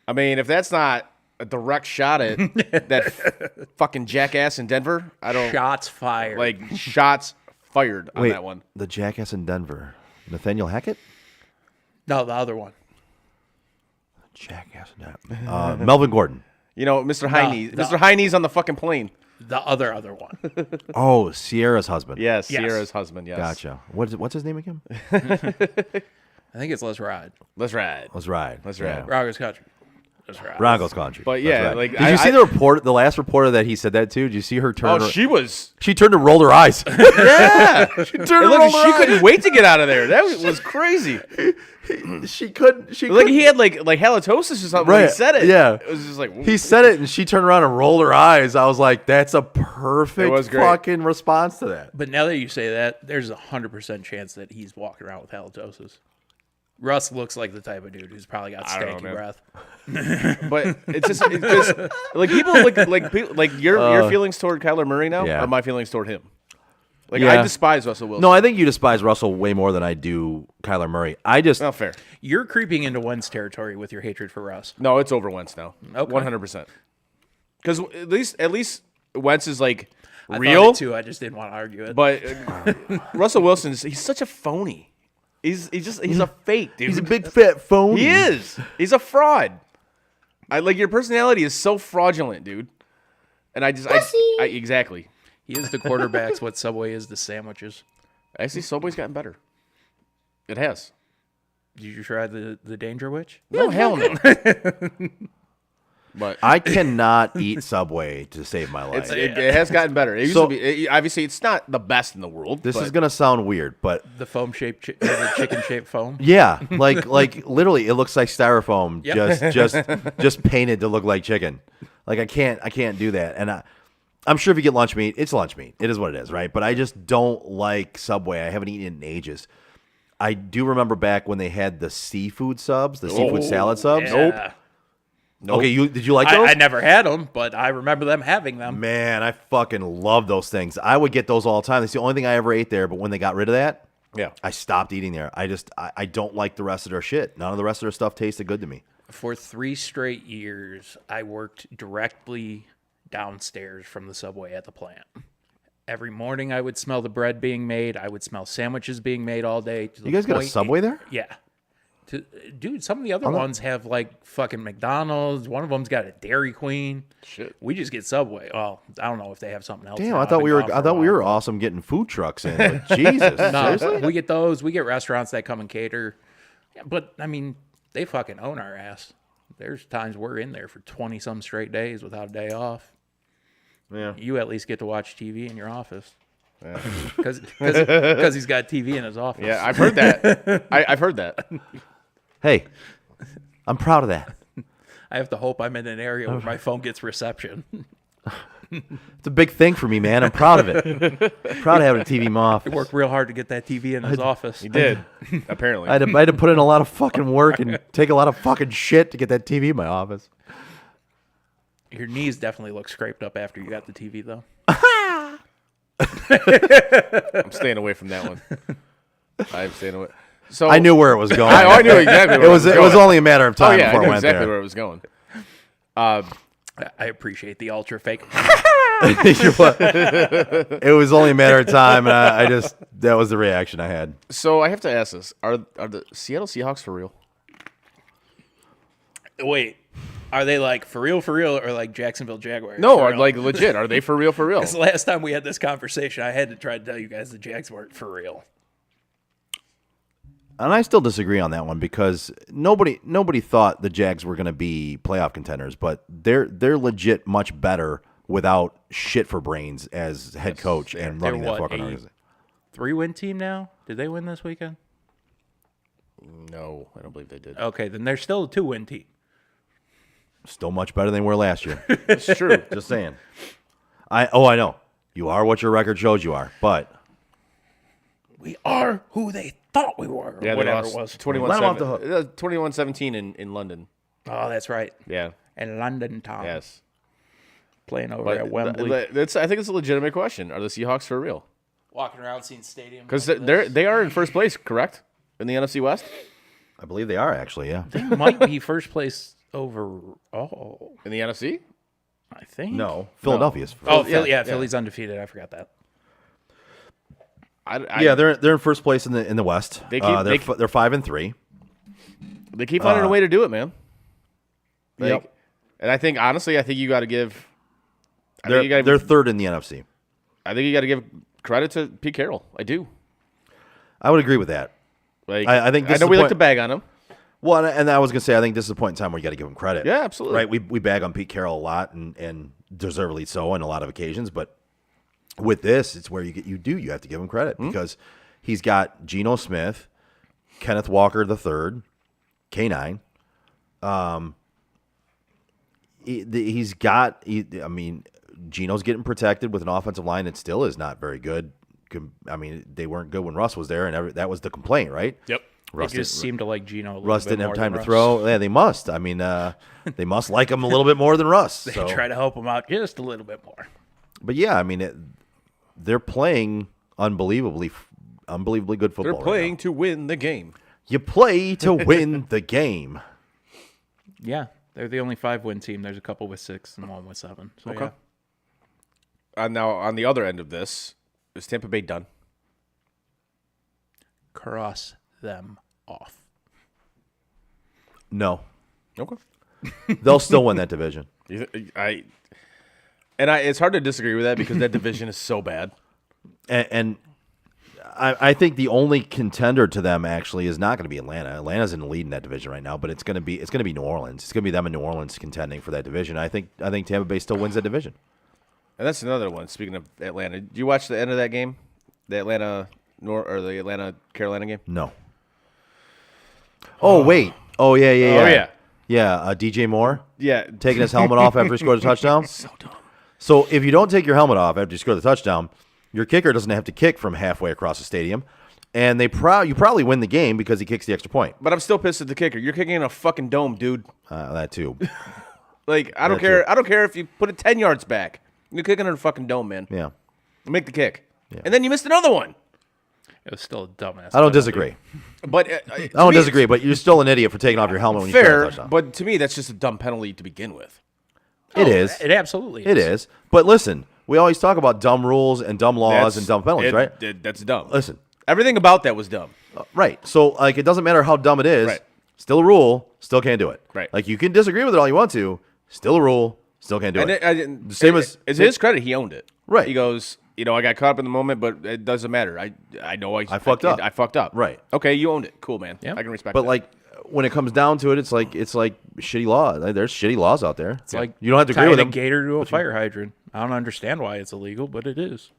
I mean, if that's not a direct shot at that fucking jackass in Denver, I don't Shots fired. like shots fired on Wait, that one. the jackass in Denver, Nathaniel Hackett. No, the other one. Jackass in Denver. Melvin Gordon. Mr. Heine. Mr. Heine's on the fucking plane. The other one. Oh, Sierra's husband. Yes, Yes. Sierra's husband. Yes. Gotcha. What's his name again? I think it's Let's Ride. Let's ride. Let's ride. Let's ride. Broncos country. Let's ride. Broncos country. But That's yeah, right. like, did you see the report? The last reporter that he said that to? Did you see her turn? Oh, she was. She turned and rolled her eyes. Yeah. she turned And and look, rolled her she eyes. couldn't wait to get out of there. That was crazy. She couldn't. She Like couldn't. he had like halitosis or something when he Right, said it. yeah. It was just like He said it, and she turned around and rolled her eyes. I was like, "That's a It perfect was great. fucking response to that." But now that you say that, there's 100% chance that he's walking around with halitosis. Russ looks like the type of dude who's probably got I don't stanky know, man. breath. But it's just like people like your feelings toward Kyler Murray now Yeah. are my feelings toward him. Like Yeah. I despise Russell Wilson. No, I think you despise Russell way more than I do Kyler Murray. I just Not fair. You're creeping into Wentz territory with your hatred for Russ. No, it's over Wentz now. Okay. 100%. Because at least Wentz is like I real. thought it too. I just didn't want to argue it. But Russell Wilson he's such a phony. He's a fake dude. he's a big fat phone. He is. He's a fraud. Your personality is so fraudulent, dude. And I exactly. he is the quarterbacks what Subway is the sandwiches. Actually, Subway's gotten better. It has. Did you try the Danger Witch? No, hell no. But I cannot eat Subway to save my life. it has gotten better. It used So- to be. Obviously, it's not the best in the world. This but is gonna sound weird, but The foam shaped, the chicken shaped foam. yeah, like literally, it looks like styrofoam, Yep. just painted to look like chicken. Like I can't do that. And I'm sure if you get lunch meat, it's lunch meat. It is what it is, right? But I just don't like Subway. I haven't eaten it in ages. I do remember back when they had the seafood subs, the seafood salad subs. Yeah. Okay, did you like those? I never had them, but I remember them having them. Man, I fucking love those things. I would get those all the time. It's the only thing I ever ate there. But when they got rid of that, yeah. I stopped eating there. I don't like the rest of their shit. None of the rest of their stuff tasted good to me. For 3 straight years, I worked directly downstairs from the Subway at the plant. Every morning, I would smell the bread being made. I would smell sandwiches being made all day. To the You guys got a point- Subway there? Yeah. Dude, some of the other ones have like fucking McDonald's. One of them's got a Dairy Queen. Shit. We just get Subway. Well, I don't know if they have something else. Damn, now. I thought I've we been were gone for I a thought we while. were awesome getting food trucks in. But Jesus, No, seriously? we get those. We get restaurants that come and cater. Yeah, but I mean, they fucking own our ass. There's times we're in there for 20 some straight days without a day off. Yeah. You at least get to watch TV in your office. Because he's got TV in his office. Yeah, I've heard that. I've heard that. Hey, I'm proud of that. I have to hope I'm in an area where my phone gets reception. It's a big thing for me, man. I'm proud of it. Proud of having a TV in my office. He worked real hard to get that TV in his office. He did, apparently. I had to put in a lot of fucking work and take a lot of fucking shit to get that TV in my office. Your knees definitely look scraped up after you got the TV, though. I'm staying away from that one. I'm staying away. So I knew where it was going. I knew exactly where it was. It was going. only a matter of Oh time yeah, I before knew it went exactly there. where it was going. I appreciate the ultra fake. It was only a matter of time, and I just that was the reaction I had. So I have to ask this: Are the Seattle Seahawks for real? Wait, are they like for real, or like Jacksonville Jaguars? No, For are real? like legit. Are they for real? For real? Because the last time we had this conversation, I had to try to tell you guys the Jags weren't for real. And I still disagree on that one because nobody thought the Jags were going to be playoff contenders, but they're legit much better without shit for brains as head coach and running that fucking organization. 3-win team now? Did they win this weekend? No, I don't believe they did. Okay, then they're still a 2-win team. Still much better than they were last year. It's true. Just saying. I know. You are what your record shows you are, but We are who they thought we were. Or Yeah, they whatever lost it was. 21-17 in London. Oh, that's right. Yeah. In London town. Yes. Playing over But at Wembley. I think it's a legitimate question. Are the Seahawks for real? Walking around seeing stadium. Because they are in first place, correct? In the NFC West? I believe they are actually, yeah. They might be first place overall. In the NFC? I think. No, Philadelphia's. Oh, Philly's undefeated. I forgot that. Yeah, they're in first place in the West. They keep- they're 5-3. They keep finding a way to do it, man. Like, Yep. And I think, honestly, you got to give. They're third in the NFC. I think you got to give credit to Pete Carroll. I do. I would agree with that. Like, I think this I is know the we like point- to bag on him. Well, and I was gonna say I think this is a point in time where you got to give him credit. Yeah, absolutely. Right, we bag on Pete Carroll a lot, and deservedly so on a lot of occasions. But with this, it's where you have to give him credit because he's got Geno Smith, Kenneth Walker III, K9. I mean, Geno's getting protected with an offensive line that still is not very good. I mean, they weren't good when Russ was there, and that was the complaint, right? Yep. Russ They just seemed to like Geno. Russ didn't have time to throw. Yeah, they must. I mean, they must like him a little bit more than Russ. They so. try to help him out just a little bit more. But yeah, I mean, they're playing unbelievably good football. They're playing right to win the game. You play to win the game. Yeah, they're the only 5-win team. There's a couple with 6 and one with 7. So Okay. yeah. Now, on the other end of this, is Tampa Bay done? Cross them off. No, Okay. they'll still win that division. It's hard to disagree with that because that division is so bad. And I think the only contender to them actually is not going to be Atlanta. Atlanta's in the lead in that division right now, but it's going to be New Orleans. It's going to be them and New Orleans contending for that division. I think Tampa Bay still wins that division. And that's another one. Speaking of Atlanta, did you watch the end of that game? The Atlanta Carolina game? No. Oh wait. Oh yeah. Oh, yeah. Yeah. DJ Moore. Yeah. Taking his helmet off after he scored a touchdown. So dumb. So if you don't take your helmet off after you score the touchdown, your kicker doesn't have to kick from halfway across the stadium, and you probably win the game because he kicks the extra point. But I'm still pissed at the kicker. You're kicking in a fucking dome, dude. That too. Like, I don't That care. too. I don't care if you put it 10 yards back. You're kicking in a fucking dome, man. Yeah. Make the kick. Yeah. And then you missed another one. It was still a dumbass. I don't disagree. But I don't disagree, but you're still an idiot for taking off your helmet when you score a fair, touchdown. but to me, that's just a dumb penalty to begin with. It is. It absolutely is. It is. But listen, we always talk about dumb rules and dumb laws and dumb penalties, right? That's dumb. Listen. Everything about that was dumb. Right. So, like, it doesn't matter how dumb it is. Right. Still a rule. Still can't do it. Right. Like, you can disagree with it all you want to. Still a rule. Still can't do it. And Same as it's his credit. He owned it. Right. He goes, I got caught up in the moment, but it doesn't matter. I know I fucked up. I fucked up. Right. Okay, you owned it. Cool, man. Yeah. I can respect But that. like when it comes down to it, it's like shitty law. Like, there's shitty laws out there. It's like you don't have to agree tying with a them. gator to a fire hydrant. I don't understand why it's illegal, but it is.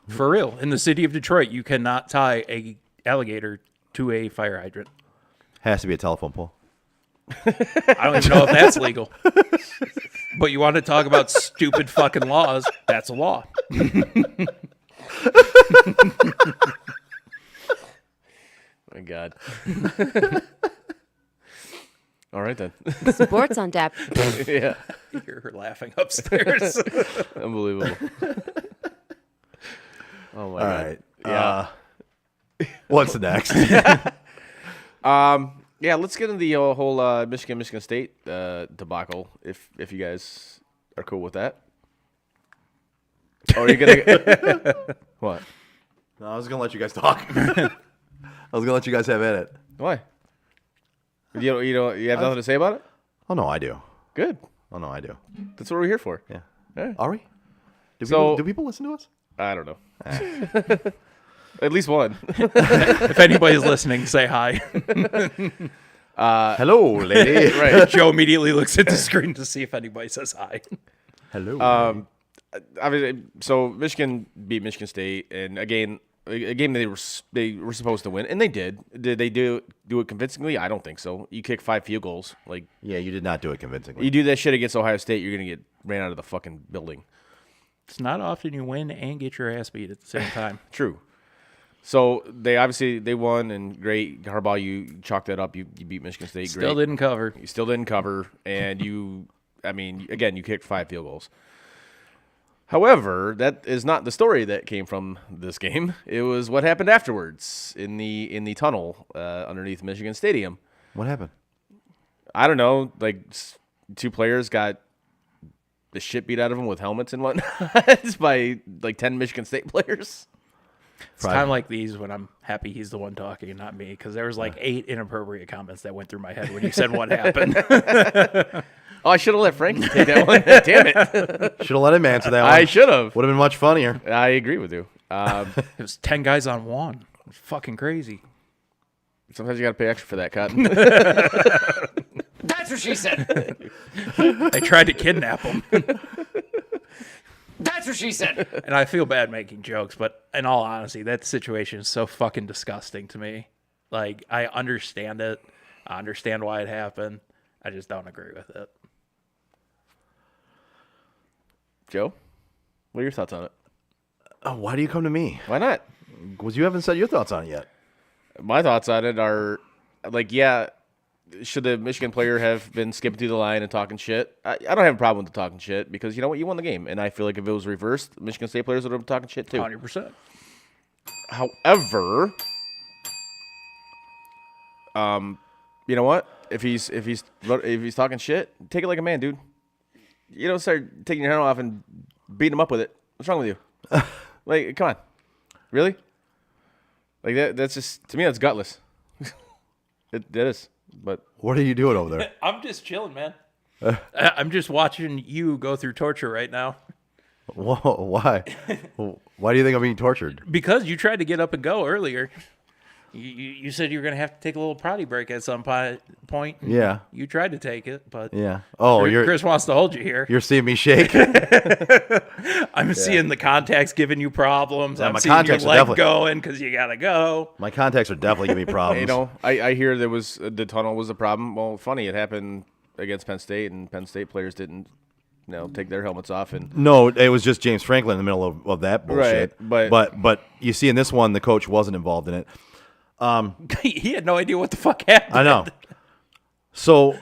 For real, in the city of Detroit, you cannot tie a alligator to a fire hydrant. Has to be a telephone pole. I don't even know if that's legal. But you want to talk about stupid fucking laws? That's a law. My God. All right then. Sports on Tap. Yeah. You hear her laughing upstairs. Unbelievable. Oh my All God. right. Yeah. What's next? Yeah, let's get into the whole Michigan State debacle if you guys are cool with that. Or are you gonna what? No, I was gonna let you guys talk. I was gonna let you guys have at it. Why? You have nothing to say about it? Oh no, I do. Good. Oh no, I do. That's what we're here for. Yeah. Yeah. Are we? So- Do people listen to us? I don't know. At least one. If anybody's listening, say hi. Hello, lady. Right. Joe immediately looks at the screen to see if anybody says hi. Hello. Obviously, so Michigan beat Michigan State, and again, a game they were supposed to win, and they did. Did they do it convincingly? I don't think so. You kick 5 field goals, like Yeah, you did not do it convincingly. you do that shit against Ohio State, you're gonna get ran out of the fucking building. It's not often you win and get your ass beat at the same time. True. So they won, and great. Harbaugh, you chalked that up. You beat Michigan State. Still great. didn't cover. You still didn't cover, and you kicked 5 field goals. However, that is not the story that came from this game. It was what happened afterwards in the tunnel underneath Michigan Stadium. What happened? I don't know. Like 2 players got the shit beat out of them with helmets and whatnot by like 10 Michigan State players. It's time like these when I'm happy he's the one talking and not me, because there was like 8 inappropriate comments that went through my head when you said what happened. Oh, I should have let Frank take that one. Damn it. Should have let him answer that one. I should have. Would have been much funnier. I agree with you. It was 10 guys on one. It was fucking crazy. Sometimes you got to pay extra for that, Cotton. That's what she said. They tried to kidnap him. That's what she said. And I feel bad making jokes, but in all honesty, that situation is so fucking disgusting to me. Like, I understand it. I understand why it happened. I just don't agree with it. Joe, what are your thoughts on it? Why do you come to me? Why not? Because you haven't said your thoughts on it yet. My thoughts on it are, like, yeah, should the Michigan player have been skipping through the line and talking shit? I don't have a problem with the talking shit because, you know what, you won the game. And I feel like if it was reversed, Michigan State players would have been talking shit too. 100%. However, you know what? If he's talking shit, take it like a man, dude. You don't start taking your hand off and beating him up with it. What's wrong with you? Like, come on, really? Like that's just, to me, that's gutless. That is. But What are you doing over there? I'm just chilling, man. I'm just watching you go through torture right now. Why? Why do you think I'm being tortured? Because you tried to get up and go earlier. You said you were going to have to take a little potty break at some point. Yeah. You tried to take it, but Yeah. Oh, Chris wants to hold you here. you're seeing me shake. I'm seeing the contacts giving you problems. Yeah, I'm my seeing your contacts are leg definitely- going because you got to go. My contacts are definitely giving me problems. you know, I hear there was the tunnel was the problem. Well, funny, it happened against Penn State, and Penn State players didn't, take their helmets off and. No, it was just James Franklin in the middle of that bullshit. Right, but you see in this one, the coach wasn't involved in it. He had no idea what the fuck happened. I know. So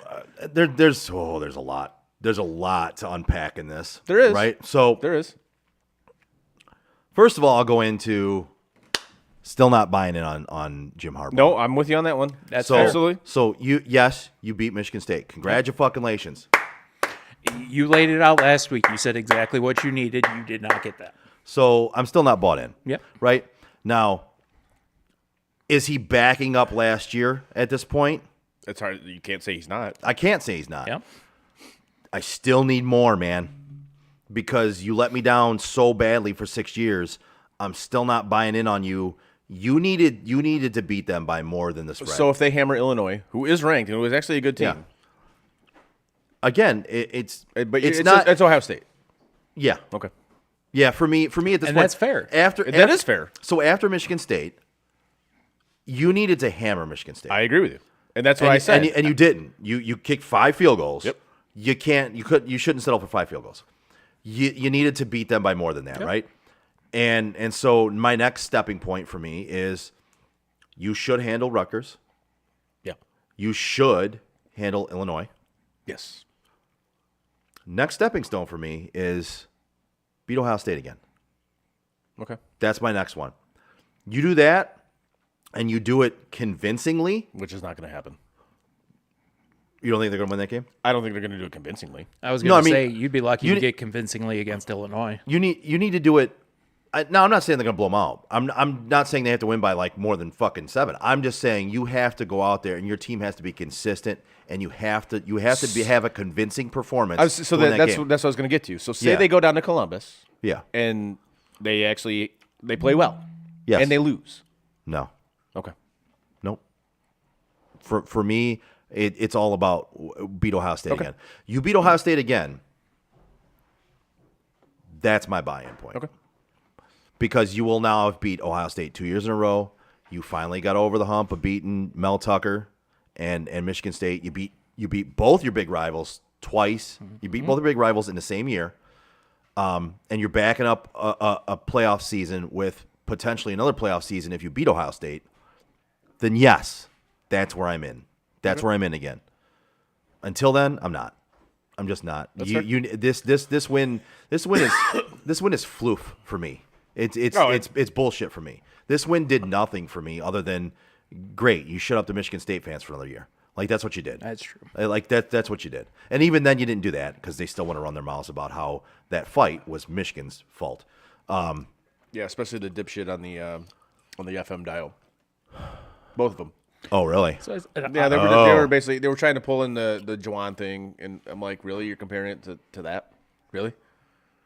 there's a lot. There's a lot to unpack in this. There is. Right? So There is. first of all, I'll go into still not buying in on Jim Harbaugh. No, I'm with you on that one. That's So, fair. Absolutely. So you beat Michigan State. Congratulations. You laid it out last week. You said exactly what you needed. You did not get that. So I'm still not bought in. Yep. Right? Now, is he backing up last year at this point? It's hard. You can't say he's not. I can't say he's not. Yep. I still need more, man. Because you let me down so badly for 6 years. I'm still not buying in on you. You needed to beat them by more than the spread. So if they hammer Illinois, who is ranked and who is actually a good team, Yeah. Again, it's it's Ohio State. yeah. Okay. Yeah, for me at this point, that's fair. That is fair. So after Michigan State, you needed to hammer Michigan State. I agree with you, and that's what I said. And you didn't. You kicked 5 field goals. Yep. You shouldn't settle for 5 field goals. You needed to beat them by more than that, right? And so my next stepping point for me is you should handle Rutgers. Yeah. You should handle Illinois. Yes. Next stepping stone for me is beat Ohio State again. Okay. That's my next one. You do that, and you do it convincingly. Which is not going to happen. You don't think they're going to win that game? I don't think they're going to do it convincingly. I was No, going I to mean, say you'd be lucky you to ne- get convincingly against Illinois. You need to do it. Now, I'm not saying they're going to blow them out. I'm not saying they have to win by like more than fucking 7. I'm just saying you have to go out there and your team has to be consistent and you have to have a convincing performance. So to win that's game. what I was going to get to. So say Yeah. they go down to Columbus Yeah. and they play well. Yes. And they lose. No. Okay. Nope. For me, it's all about beat Ohio State again. You beat Ohio State again. That's my buy-in point. Okay. Because you will now have beat Ohio State 2 years in a row. You finally got over the hump of beating Mel Tucker and Michigan State. You beat both your big rivals twice. You beat both your big rivals in the same year. And you're backing up a playoff season with potentially another playoff season if you beat Ohio State. Then yes, that's where I'm in. That's where I'm in again. Until then, I'm not. I'm just not. This win is floof for me. It's bullshit for me. This win did nothing for me other than great. You shut up the Michigan State fans for another year. Like that's what you did. That's true. Like that's what you did. And even then you didn't do that because they still want to run their mouths about how that fight was Michigan's fault. Yeah, especially the dipshit on the FM dial. Both of them. Oh really? So Yeah, they were basically they were trying to pull in the Juwan thing, and I'm like, really? You're comparing it to that? Really?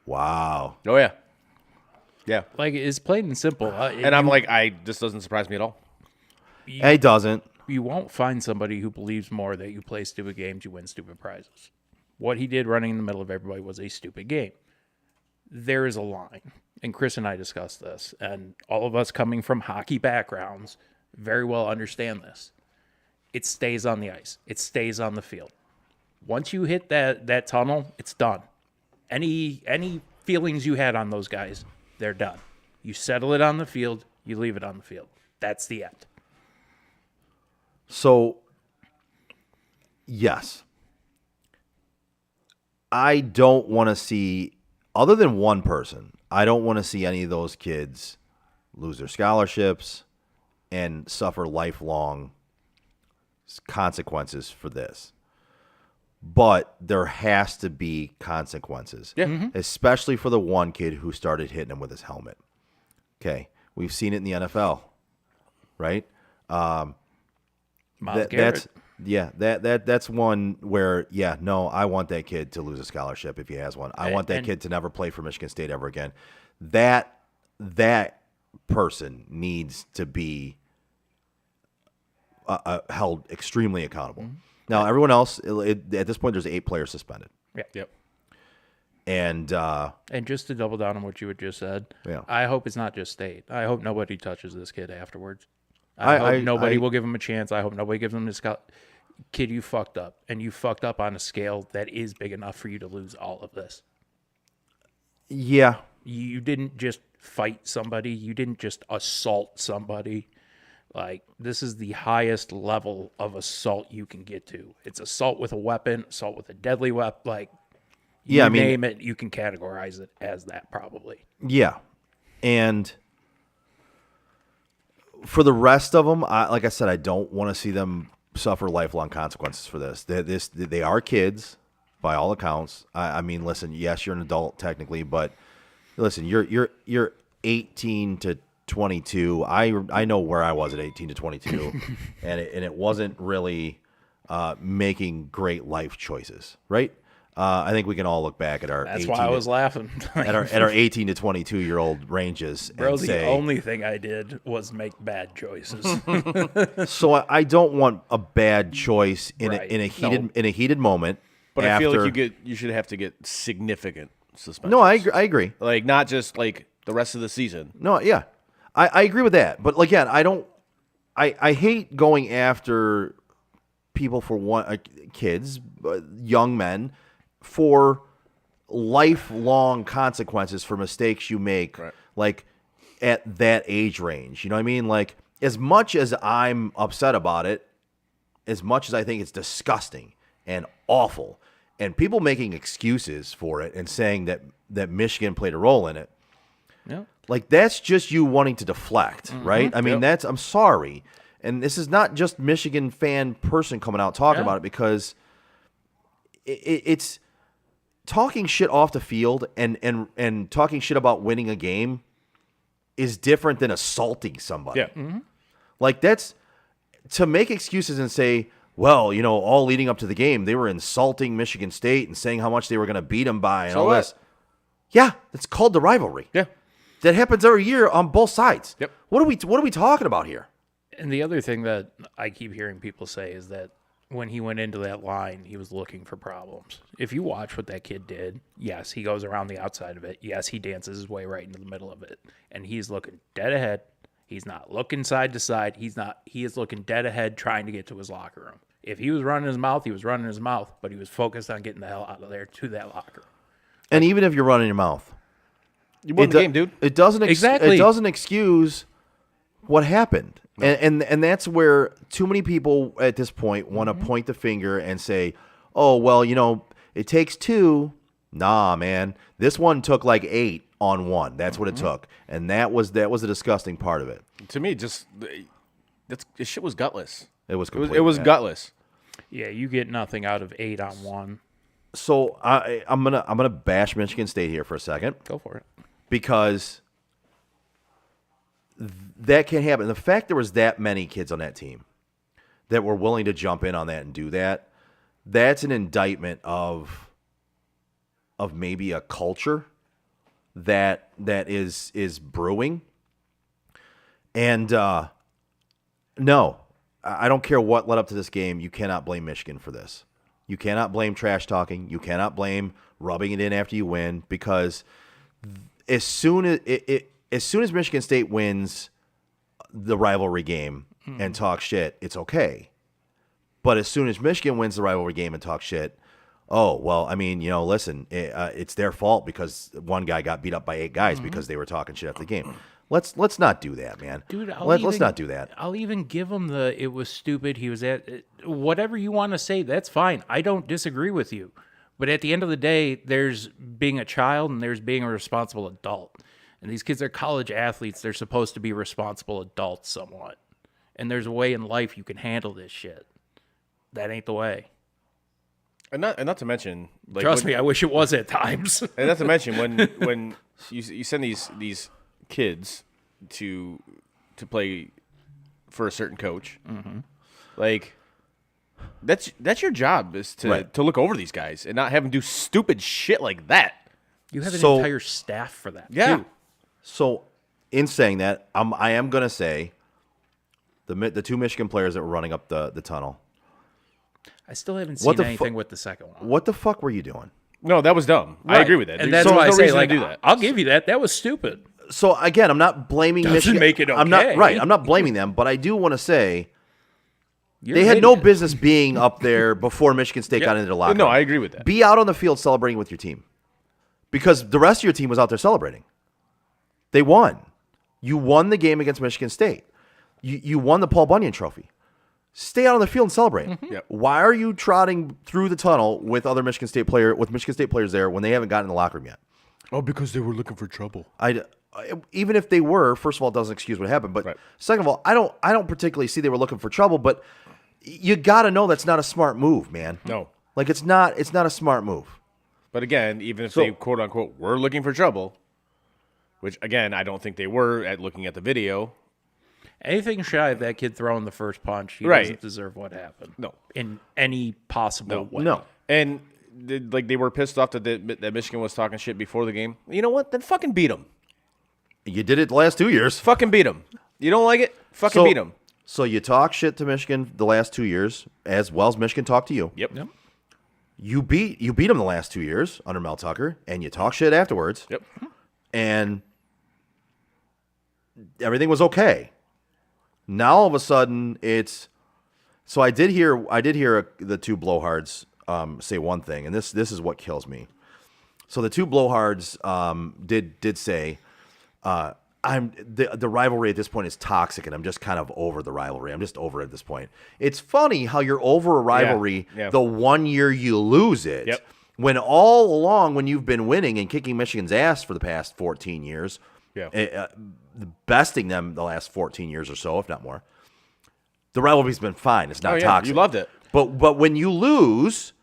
Wow. Oh yeah. Yeah. like it's plain and simple. And I'm like, this doesn't surprise me at all. It doesn't. You won't find somebody who believes more that you play stupid games, you win stupid prizes. What he did running in the middle of everybody was a stupid game. There is a line, and Chris and I discussed this, and all of us coming from hockey backgrounds very well understand this. It stays on the ice. It stays on the field. Once you hit that tunnel, it's done. Any feelings you had on those guys, they're done. You settle it on the field, you leave it on the field. That's the end. So, yes. I don't want to see, other than one person, I don't want to see any of those kids lose their scholarships and suffer lifelong consequences for this. But there has to be consequences, especially for the one kid who started hitting him with his helmet. Okay, we've seen it in the NFL, right? Myles Garrett. That's one where, I want that kid to lose a scholarship if he has one. I want that kid to never play for Michigan State ever again. That person needs to be held extremely accountable. Now, everyone else, at this point, there's 8 players suspended. Yeah. Yep. And just to double down on what you had just said, Yeah. I hope it's not just state. I hope nobody touches this kid afterwards. I hope nobody will give him a chance. I hope nobody gives him this kid. You fucked up, and you fucked up on a scale that is big enough for you to lose all of this. yeah, You didn't just fight somebody. You didn't just assault somebody. Like, this is the highest level of assault you can get to. It's assault with a weapon, assault with a deadly weapon. Like, you name it, you can categorize it as that probably. yeah. And for the rest of them, like I said, I don't want to see them suffer lifelong consequences for this. They are kids, by all accounts. I mean, listen, yes, you're an adult technically, but listen, you're 18 to 22. I know where I was at 18 to 22, and it wasn't really making great life choices, right? I think we can all look back at our. That's why I was laughing. at our 18 to 22 year old ranges. Bro, and the say, only thing I did was make bad choices. So I don't want a bad choice in Right. a heated moment. But after, I feel like you should have to get significant suspension. No, I agree. Like, not just like the rest of the season. No, yeah, I agree with that. But again, I hate going after people for kids, young men, for lifelong consequences for mistakes you make, like at that age range. You know what I mean? Like, as much as I'm upset about it, as much as I think it's disgusting and awful, and people making excuses for it and saying that Michigan played a role in it, Yeah. like, that's just you wanting to deflect, right? I mean, I'm sorry. And this is not just Michigan fan person coming out talking about it, because it's talking shit off the field and talking shit about winning a game is different than assaulting somebody. Yeah. Like that's to make excuses and say, well, all leading up to the game, they were insulting Michigan State and saying how much they were going to beat them by and So all what? this. Yeah, that's called the rivalry. Yeah. That happens every year on both sides. Yep. What are we talking about here? And the other thing that I keep hearing people say is that when he went into that line, he was looking for problems. If you watch what that kid did, yes, he goes around the outside of it. Yes, he dances his way right into the middle of it. And he's looking dead ahead. He's not looking side to side. He is looking dead ahead trying to get to his locker room. If he was running his mouth, he was running his mouth, but he was focused on getting the hell out of there to that locker room. And even if you're running your mouth, You won the game, dude. It doesn't Exactly. It doesn't excuse what happened, and that's where too many people at this point want to point the finger and say, "Oh, well, it takes two." Nah, man, this one took like 8 on 1. That's what it took, and that was a disgusting part of it. To me, this shit was gutless. It was It complete, was yeah. gutless. Yeah, you get nothing out of 8 on 1. So I'm gonna bash Michigan State here for a second. Go for it. Because that can't happen. The fact there was that many kids on that team that were willing to jump in on that and do that, that's an indictment of maybe a culture that is brewing. And no, I don't care what led up to this game. You cannot blame Michigan for this. You cannot blame trash talking. You cannot blame rubbing it in after you win, because as soon as Michigan State wins the rivalry game and talks shit, it's okay. But as soon as Michigan wins the rivalry game and talks shit, oh, well, I mean, listen, it's their fault because one guy got beat up by 8 guys because they were talking shit after the game. Let's not do that, man. Dude, let's not do that. I'll even give him it was stupid. He was whatever you want to say, that's fine. I don't disagree with you. But at the end of the day, there's being a child and there's being a responsible adult. And these kids are college athletes. They're supposed to be responsible adults somewhat. And there's a way in life you can handle this shit. That ain't the way. And not to mention, like, Trust me, I wish it was at times. and not to mention when you send these kids to play for a certain coach, like that's your job is to look over these guys and not have them do stupid shit like that. You have an So- entire staff for that. Yeah. too. So, in saying that, I am going to say the 2 Michigan players that were running up the tunnel, I still haven't What seen the anything with the second one. what the fuck were you doing? No, that was dumb. I Right. agree with that. And There's that's no why I say, reason like, to do that. I'll give you that. That was stupid. So, again, I'm not blaming Doesn't Michigan. make it I'm not okay. right. I'm not blaming them, but I do want to say You're they an had no idiot. business being up there before Michigan State got into the locker No, room. I agree with that. Be out on the field celebrating with your team, because the rest of your team was out there celebrating. They won. You won the game against Michigan State. You won the Paul Bunyan Trophy. Stay out on the field and celebrate. Yep. Why are you trotting through the tunnel with Michigan State players there when they haven't gotten in the locker room yet? Oh, because they were looking for trouble. Even if they were, first of all, it doesn't excuse what happened. But Right. second of all, I don't particularly see they were looking for trouble. But you got to know that's not a smart move, man. No. Like it's not a smart move. But again, even if So- they quote unquote were looking for trouble, which again I don't think they were at looking at the video. Anything shy of that kid throwing the first punch, he Right. doesn't deserve what happened. No. In any possible way. No. And they were pissed off that that Michigan was talking shit before the game. You know what? Then fucking beat them. You did it the last 2 years. Fucking beat them. You don't like it? Fucking beat them. So you talk shit to Michigan the last 2 years, as well as Michigan talked to you. Yep. You beat them the last 2 years under Mel Tucker, and you talk shit afterwards. Yep. And everything was okay. Now all of a sudden it's. So I did hear the 2 blowhards say one thing, and this is what kills me. So the 2 blowhards did say, the rivalry at this point is toxic, and I'm just kind of over the rivalry. I'm just over it at this point. It's funny how you're over a rivalry Yeah. the 1 year you lose it. Yep. When all along, when you've been winning and kicking Michigan's ass for the past 14 years, Yeah. besting them the last 14 years or so, if not more, the rivalry's been fine. It's not Oh, yeah. toxic. You loved it. But when you lose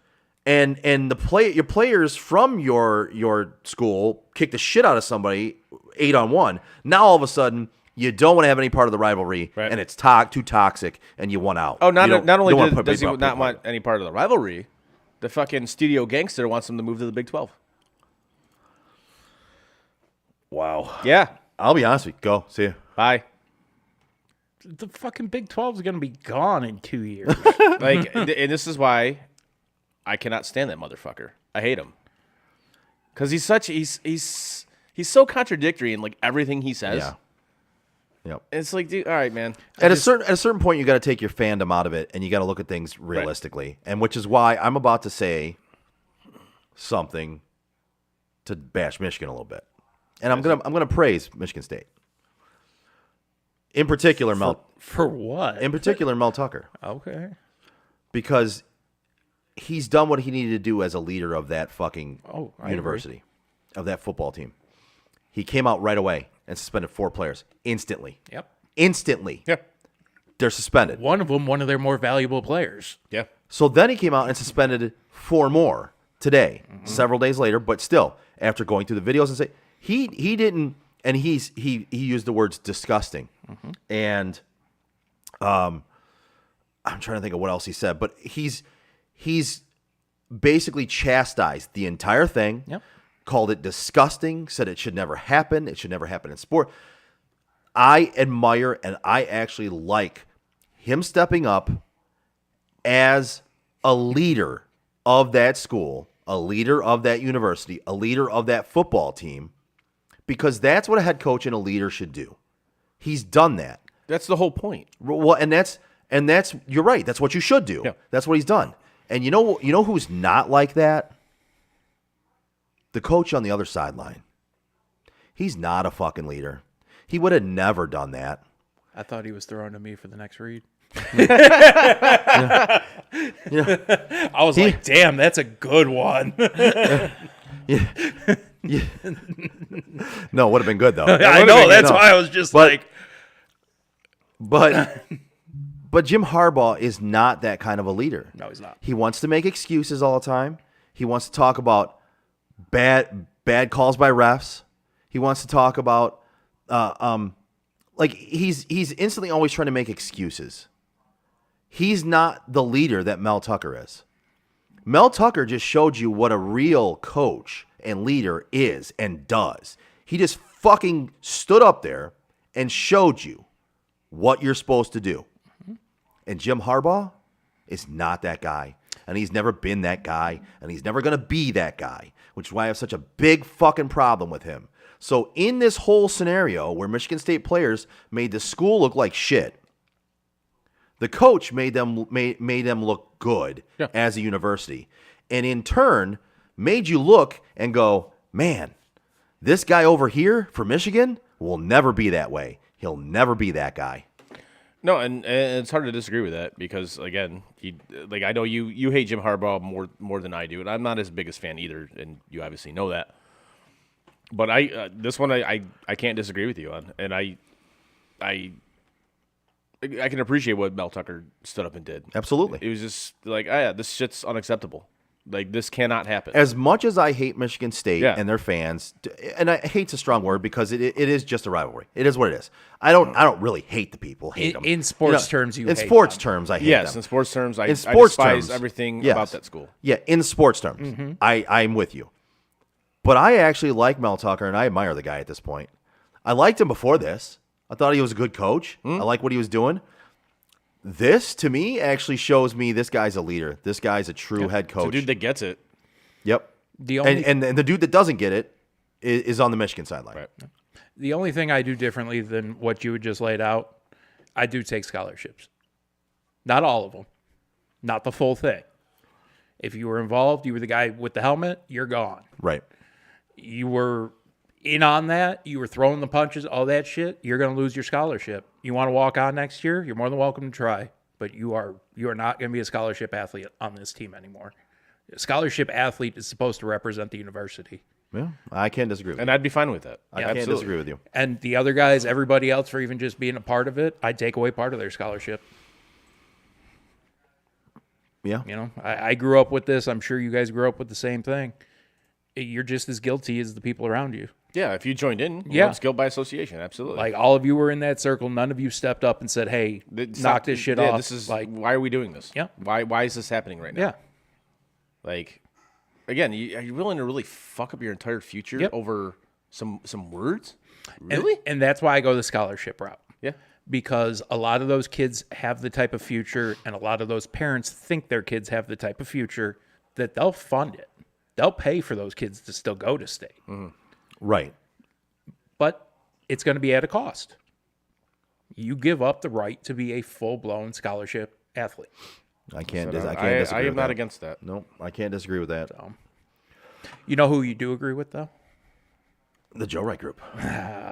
and your players from your school kick the shit out of somebody 8-on-1. Now all of a sudden you don't want to have any part of the rivalry, Right. and it's too toxic, and you want out. Oh, not You don't- only you don't wanna put does he people not up. want any part of the rivalry, the fucking studio gangster wants him to move to the Big 12. Wow. Yeah. I'll be honest with you. Go see you. Bye. The fucking Big 12 is going to be gone in 2 years. Like, and this is why I cannot stand that motherfucker. I hate him because he's so contradictory in like everything he says. Yeah. Yep. It's like, dude, all right, man. At a certain point, you got to take your fandom out of it, and you got to look at things realistically. And which is why I'm about to say something to bash Michigan a little bit, and I'm gonna praise Michigan State. In particular, Mel. For what? In particular, Mel Tucker, Okay. because he's done what he needed to do as a leader of that fucking I university, of that football team. He came out right away and suspended 4 players instantly. Yep. Instantly. Yeah. They're suspended. One of them, one of their more valuable players. Yeah. So then he came out and suspended 4 more today, several days later. But still, after going through the videos and say he didn't, and he used the words disgusting, and I'm trying to think of what else he said, but he's basically chastised the entire thing. Yep. Called it disgusting. Said it should never happen. It should never happen in sport. I admire and I actually like him stepping up as a leader of that school, a leader of that university, a leader of that football team, because that's what a head coach and a leader should do. He's done that. That's the whole point. Well, and that's you're right. That's what you should do. Yeah. That's what he's done. And you know who's not like that? The coach on the other sideline. He's not a fucking leader. He would have never done that. I thought he was throwing to me for the next read. Yeah. I was like, damn, that's a good one. No, it would have been good though. I know. That's why I was just like. But Jim Harbaugh is not that kind of a leader. No, he's not. He wants to make excuses all the time. He wants to talk about bad calls by refs. He wants to talk about like he's instantly always trying to make excuses. He's not the leader that Mel Tucker is. Mel Tucker just showed you what a real coach and leader is and does. He just fucking stood up there and showed you what you're supposed to do. And Jim Harbaugh is not that guy. And he's never been that guy. And he's never going to be that guy, which is why I have such a big fucking problem with him. So in this whole scenario where Michigan State players made the school look like shit, the coach made them look good as a university. And in turn, made you look and go, man, this guy over here for Michigan will never be that way. He'll never be that guy. No, and it's hard to disagree with that because again, I know you hate Jim Harbaugh more than I do, and I'm not his biggest fan either, and you obviously know that. But this one I can't disagree with you on, and I can appreciate what Mel Tucker stood up and did. Absolutely. It was just like, oh yeah, this shit's unacceptable. Like, this cannot happen. As much as I hate Michigan State Yeah. and their fans, and I hate's a strong word because it is just a rivalry. It is what it is. I don't really hate the people. Hate them. In sports terms, you in hate sports them. terms, I hate Yes, them. in sports terms, I In sports despise terms, everything yes. about that school. Yeah, in sports terms, I'm with you. But I actually like Mel Tucker, and I admire the guy at this point. I liked him before this. I thought he was a good coach. I like what he was doing. This, to me, actually shows me this guy's a leader. This guy's a true head It's coach. a dude that gets it. Yep. The only And the dude that doesn't get it is on the Michigan sideline. Right. The only thing I do differently than what you had just laid out, I do take scholarships. Not all of them. Not the full thing. If you were involved, you were the guy with the helmet, you're gone. Right. You were in on that, you were throwing the punches, all that shit, you're going to lose your scholarship. You want to walk on next year, you're more than welcome to try. But you are not going to be a scholarship athlete on this team anymore. A scholarship athlete is supposed to represent the university. Yeah, I can't disagree with And you. I'd be fine with that. I can't disagree with you. And the other guys, everybody else, for even just being a part of it, I'd take away part of their scholarship. Yeah. You know, I grew up with this. I'm sure you guys grew up with the same thing. You're just as guilty as the people around you. Yeah, if you joined in, Yeah. it's guilt by association. Absolutely. Like all of you were in that circle. None of you stepped up and said, "Hey, knock this shit off." This is like, why are we doing this? Yeah. Why is this happening right now? yeah, Like, again, are you willing to really fuck up your entire future Yep. over some words? Really? and that's why I go the scholarship route. Yeah. Because a lot of those kids have the type of future, and a lot of those parents think their kids have the type of future that they'll fund it. They'll pay for those kids to still go to state. Right. But it's going to be at a cost. You give up the right to be a full-blown scholarship athlete. I can't. I I can't disagree. I am with not that. against that. Nope. I can't disagree with that. You know who you do agree with, though? The Joe Wright Group.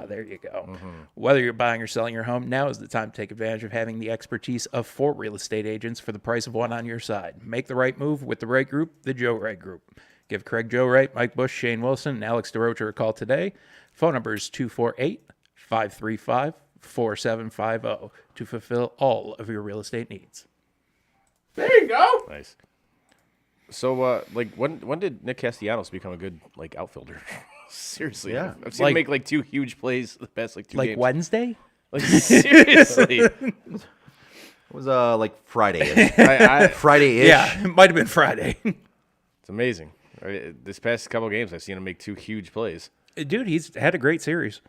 There you go. Whether you're buying or selling your home, now is the time to take advantage of having the expertise of 4 real estate agents for the price of one on your side. Make the right move with the right group, the Joe Wright Group. Give Craig Joe Wright, Mike Bush, Shane Wilson, and Alex DeRocher a call today. Phone number is 248-535-4750 to fulfill all of your real estate needs. There you go. Nice. So, like, when did Nick Castellanos become a good outfielder? Seriously, Yeah. I've seen him make 2 huge plays the past 2 Like games. Wednesday? Like seriously, It was Friday. I, Friday-ish. Yeah, it might have been Friday. it's amazing. This past couple games, I've seen him make 2 huge plays. Dude, he's had a great series.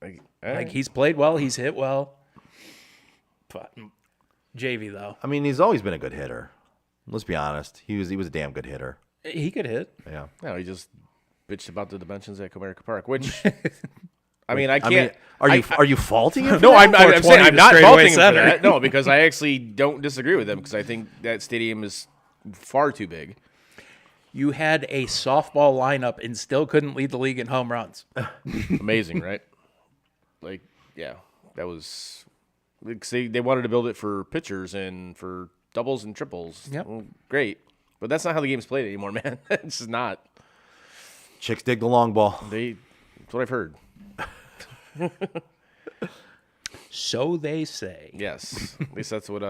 Like, he's played well, he's hit well. But JV, though, I mean, he's always been a good hitter. Let's be honest. He was a damn good hitter. he could hit. Yeah. No, he just bitched about the dimensions at Comerica Park, which I mean, I can't. Are you faulting him? No, I'm saying 420 I'm not straightaway faulting him for center. that. No, because I actually don't disagree with him because I think that stadium is far too big. You had a softball lineup and still couldn't lead the league in home runs. Amazing, right? Like, yeah, that was. They wanted to build it for pitchers and for doubles and triples. Yep. Well, great, but that's not how the game's played anymore, man. It's just not. Chicks dig the long ball. That's what I've heard. So they say. Yes, at least that's what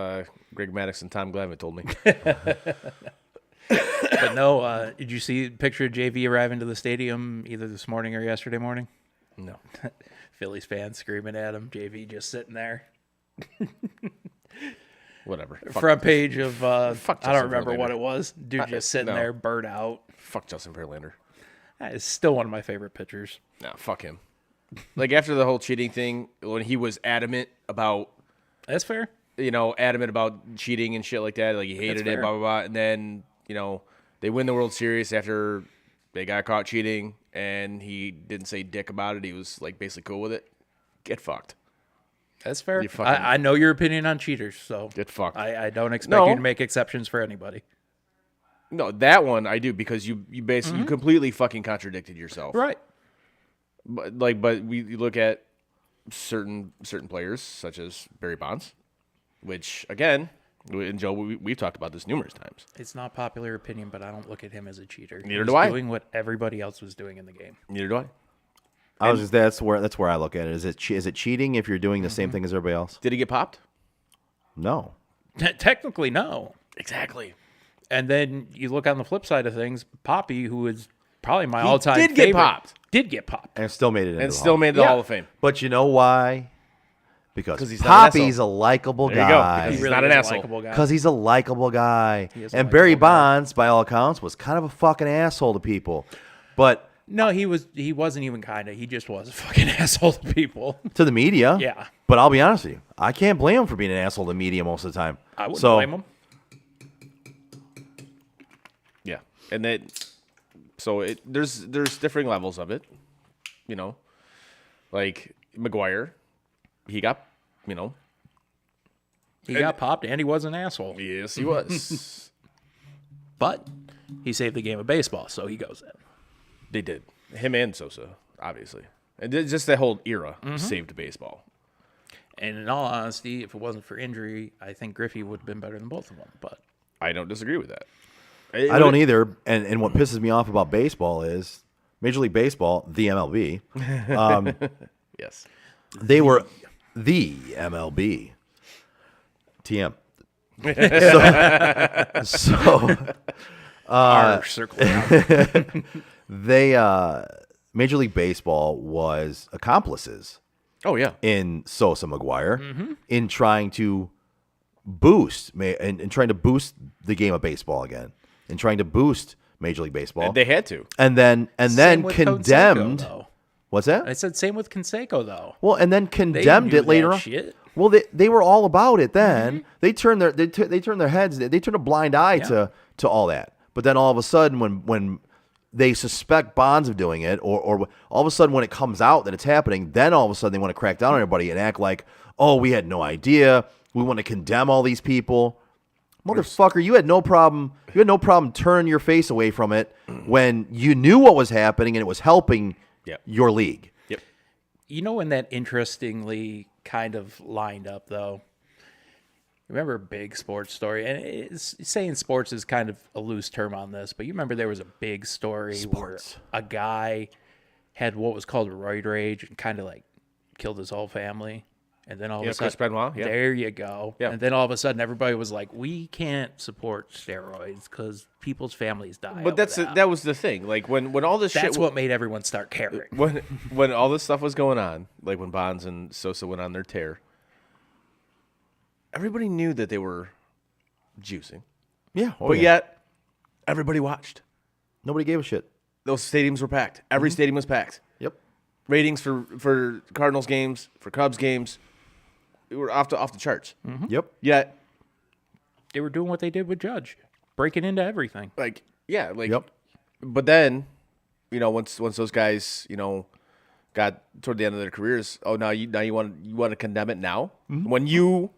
Greg Maddux and Tom Glavine told me. But no, did you see a picture of JV arriving to the stadium either this morning or yesterday morning? No. Phillies fans screaming at him. JV just sitting there. Whatever. Front page of, I Justin don't remember Verlander. what it was. Dude just sitting no. there, bird out. Fuck Justin Verlander. That is still one of my favorite pitchers. No, fuck him. Like after the whole cheating thing, when he was adamant about, That's fair. adamant about cheating and shit like that, like he hated That's it, fair. blah blah blah, and then they win the World Series after they got caught cheating, and he didn't say dick about it. He was like basically cool with it. Get fucked. That's fair. You fucking- I know your opinion on cheaters, so Get fucked. I don't expect No. you to make exceptions for anybody. No, that one I do because you basically you completely fucking contradicted yourself. Right. But we look at certain players such as Barry Bonds, which again, and Joe, we've talked about this numerous times. It's not popular opinion, but I don't look at him as a cheater. Neither He's do I. doing what everybody else was doing in the game. Neither do I. That's where I look at it. Is it cheating if you're doing the same thing as everybody else? Did he get popped? No. Technically, no. Exactly. And then you look on the flip side of things, Poppy, who is probably my all-time did favorite, get popped. did get popped. And still made it into And the still Hall. made the Yeah. Hall of Fame. But you know why? Because 'Cause he's not an Poppy's a asshole. likable There you go, guy. because He he's really not an is a asshole. likable guy. Because he's a likable guy. is a And Barry likable guy. Bonds, by all accounts, was kind of a fucking asshole to people. But No, he wasn't even kind of. He just was a fucking asshole to people. to the media. Yeah. But I'll be honest with you. I can't blame him for being an asshole to the media most of the time. I wouldn't So, blame him. Yeah, and there's differing levels of it, like McGuire, he got, He got popped, and he was an asshole. yes, he was. But he saved the game of baseball, so he goes in. They did, him and Sosa, obviously, and just that whole era saved baseball. And in all honesty, if it wasn't for injury, I think Griffey would have been better than both of them. But I don't disagree with that. I don't either. And what pisses me off about baseball is Major League Baseball, the MLB, Yes, they were the MLB. TM. So Circle around. they Major League Baseball was accomplices Oh yeah. in Sosa McGuire in trying to boost and trying to boost the game of baseball again, and trying to boost Major League Baseball. They had to. and then Same with condemned. Canseco, though. What's that? I said same with Conseco, though. Well, and then They condemned knew it later that on. shit. Well, they were all about it then. They turned their heads. They turned a blind eye to all that. But then all of a sudden, when they suspect Bonds of doing it, or all of a sudden when it comes out that it's happening, then all of a sudden they want to crack down on everybody and act like, oh, we had no idea. We want to condemn all these people. Motherfucker, you had no problem. You had no problem turning your face away from it when you knew what was happening and it was helping your league. Yep. You know when that interestingly kind of lined up, though? Remember a big sports story? And saying sports is kind of a loose term on this, but you remember there was a big story where a guy had what was called roid rage and kind of like killed his whole family. And then all of a sudden, Chris Benoit, yeah. there you go. Yeah. And then all of a sudden, everybody was like, we can't support steroids because people's families die. But that was the thing. Like when all this That's shit what made everyone start caring. when all this stuff was going on, like when Bonds and Sosa went on their tear, everybody knew that they were juicing. Yeah. But yet everybody watched. Nobody gave a shit. Those stadiums were packed. Every stadium was packed. Yep. Ratings for Cardinals games, for Cubs games, we were off the charts. Yep. Yet, They were doing what they did with Judge, breaking into everything. Yep. But then, once those guys, got toward the end of their careers, now you want to condemn it now? When you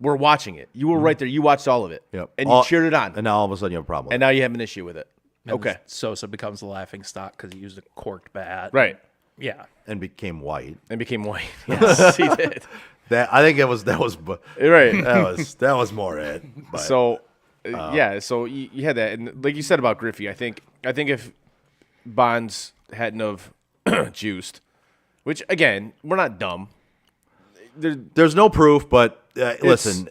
were watching it, you were right there, you watched all of it, Yep. and you cheered it on, And now all of a sudden you have a problem. and now you have an issue with it. Okay, Sosa becomes the laughing stock because he used a corked bat. right, Yeah. and became white. and became white. Yes, he did. That I think that was Right. that was more it. But So, so you had that, and like you said about Griffey, I think if Bonds hadn't have juiced, which again, we're not dumb. there's no proof, but listen,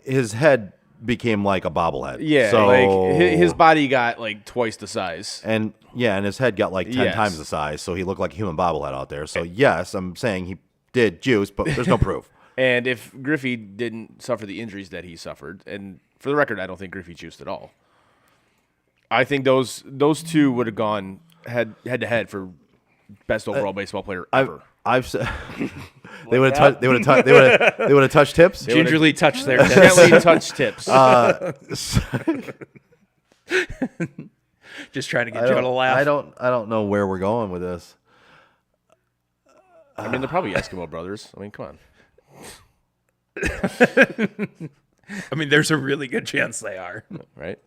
his head became like a bobblehead. Yeah, so, like his body got like twice the size. and his head got like 10 Yes. times the size, so he looked like a human bobblehead out there. So yes, I'm saying he did juice, but there's no proof. And if Griffey didn't suffer the injuries that he suffered, and for the record, I don't think Griffey juiced at all. I think those two would have gone head to head for best overall baseball player ever. I've said they would have touched tips. Gingerly touched their Gently touch tips. just trying to get Joe to laugh. I don't know where we're going with this. I mean, they're probably Eskimo brothers. I mean, come on. I mean, there's a really good chance they are. Right?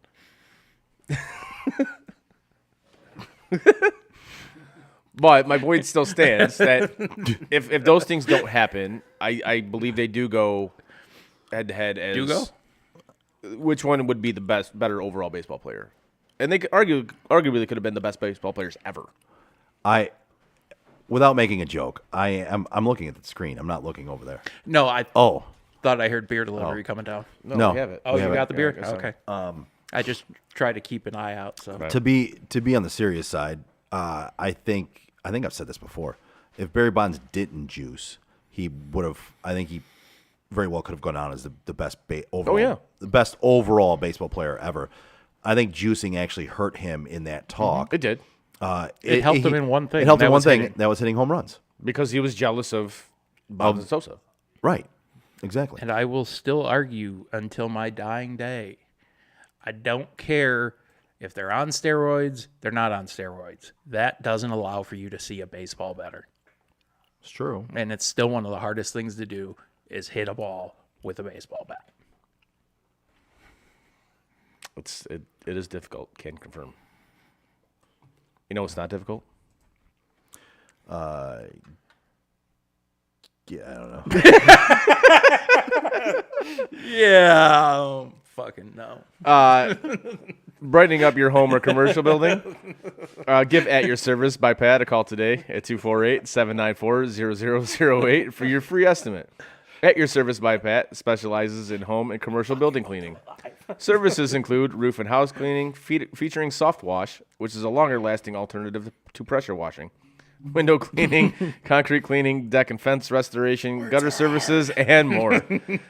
But my point still stands that if those things don't happen, I believe they do go head to head as Do go? Which one would be the better overall baseball player? And they could arguably could have been the best baseball players ever. Without making a joke, I'm looking at the screen. I'm not looking over there. No, I Oh, thought I heard beer delivery coming down. No. we have it. Oh, We you have got it. the beer? Yeah, I guess so. Okay. I just try to keep an eye out. So to be on the serious side, I think I've said this before. If Barry Bonds didn't juice, he would have. I think he very well could have gone on as the best overall, the best overall baseball player ever. I think juicing actually hurt him in that talk. It did. It helped him in one thing, It helped and him that one was thing. hitting. That was hitting home runs. Because he was jealous of Bonds and Sosa. Right. Exactly. And I will still argue until my dying day. I don't care if they're on steroids, they're not on steroids. That doesn't allow for you to see a baseball better. It's true. And it's still one of the hardest things to do is hit a ball with a baseball bat. It is difficult. Can confirm. You know what's not difficult? Yeah, I don't know. Yeah. Fucking no. Brightening up your home or commercial building? Give At Your Service by Pat a call today at 248-794-0008 for your free estimate. At Your Service by Pat specializes in home and commercial building cleaning. Services include roof and house cleaning, featuring soft wash, which is a longer-lasting alternative to pressure washing. Window cleaning, concrete cleaning, deck and fence restoration, gutter services, and more.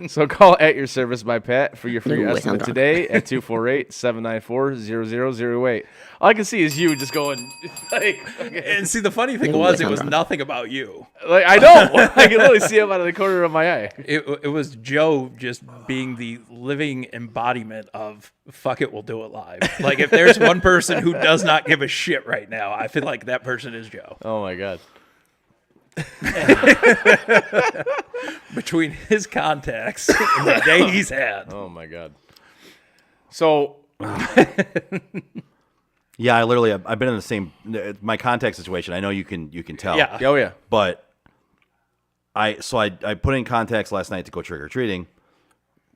So call At Your Service by Pat for your free Ooh, I estimate sound drunk. today at 248-794-0008. All I can see is you just going, like, And see, the funny thing Ooh, was, that it was sounds nothing about you. I know. I can literally see him out of the corner of my eye. It was Joe just being the living embodiment of fuck it, we'll do it live. Like, if there's one person who does not give a shit right now, I feel like that person is Joe. Oh, my God. Between his contacts and the day he's had. Oh, my God. So, Yeah, I literally I've been in the same my contact situation. I know you can tell. Yeah. oh, yeah. But I put in contacts last night to go trick or treating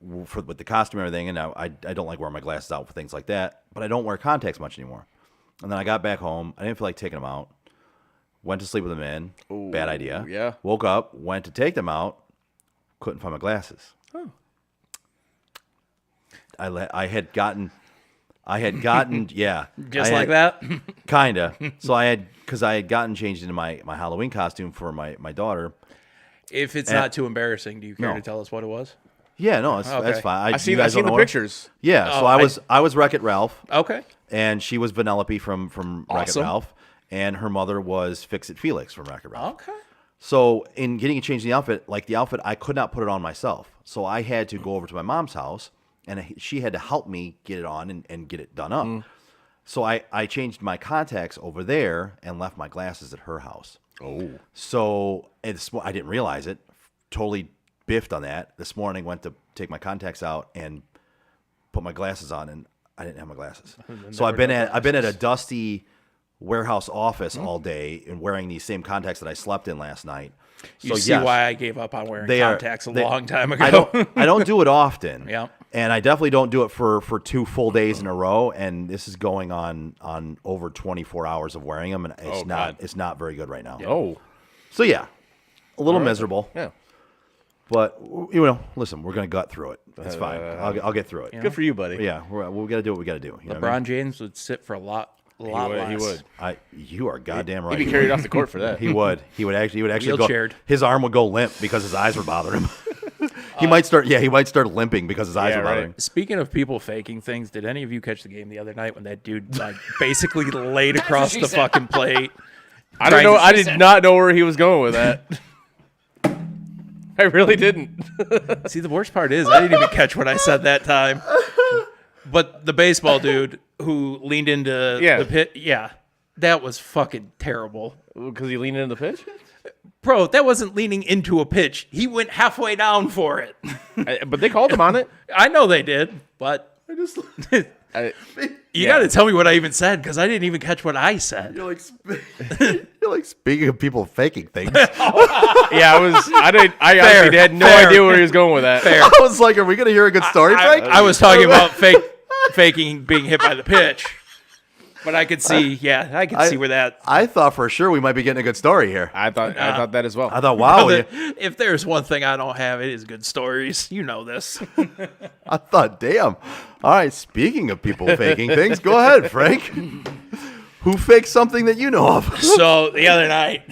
with the costume and everything, and I don't like wearing my glasses out for things like that. But I don't wear contacts much anymore. And then I got back home. I didn't feel like taking them out. Went to sleep with them in. Bad idea. yeah. Woke up. Went to take them out. Couldn't find my glasses. Oh. I had gotten yeah. Just I like had- that? Kinda. So I had gotten changed into my Halloween costume for my daughter. If it's not too embarrassing, do you care No. to tell us what it was? Yeah, no, that's Okay. fine. I you guys seen don't the know her? pictures. Yeah, so Oh, I was Wreck-It Ralph, Okay. and she was Vanellope from Wreck-It Awesome. Ralph, and her mother was Fix-It Felix from Wreck-It Ralph. Okay. So in getting a change in the outfit, I could not put it on myself. So I had to go over to my mom's house, and she had to help me get it on and get it done up. So I changed my contacts over there and left my glasses at her house. Oh. So I didn't realize it. Totally biffed on that. This morning went to take my contacts out and put my glasses on, and I didn't have my glasses. So I've been at a dusty warehouse office all day and wearing these same contacts that I slept in last night. You So see yes, why I gave up on wearing they are- contacts a they- long time ago. I don't do it often. Yeah. And I definitely don't do it for 2 full days in a row. And this is going on over 24 hours of wearing them, and God. it's not very good right now. Oh. So yeah, a little miserable. Yeah. But listen, we're gonna gut through it. That's fine. I'll get through it. Good for you, buddy. Yeah, we got to do what we got to do. You know what I LeBron James would sit for a lot He less. would. You are goddamn right. He'd be carried off the court for that. He would. He would actually go. Wheelchaired. His arm would go limp because his eyes were bothering him. He might start limping because his eyes Yeah, were bothering right. him. Speaking of people faking things, did any of you catch the game the other night when that dude like basically laid across the fucking plate? I don't know. I did not know where he was going with that. I really didn't. See, the worst part is I didn't even catch what I said that time. But the baseball dude who leaned into Yeah. the pit, that was fucking terrible. Because he leaned into the pitch? Bro, that wasn't leaning into a pitch. He went halfway down for it. But they called him on it. I know they did, but you got to tell me what I even said because I didn't even catch what I said. You're like speaking of people faking things. Yeah, I honestly had no idea where he was going with that. I was like, are we gonna hear a good story, Frank? I was talking about faking being hit by the pitch, but I could see, I could see where that. I thought for sure we might be getting a good story here. I thought that as well. I thought, wow. If there's one thing I don't have, it is good stories. You know this. I thought, damn. All right, speaking of people faking things, go ahead, Frank. Who faked something that you know of? So the other night,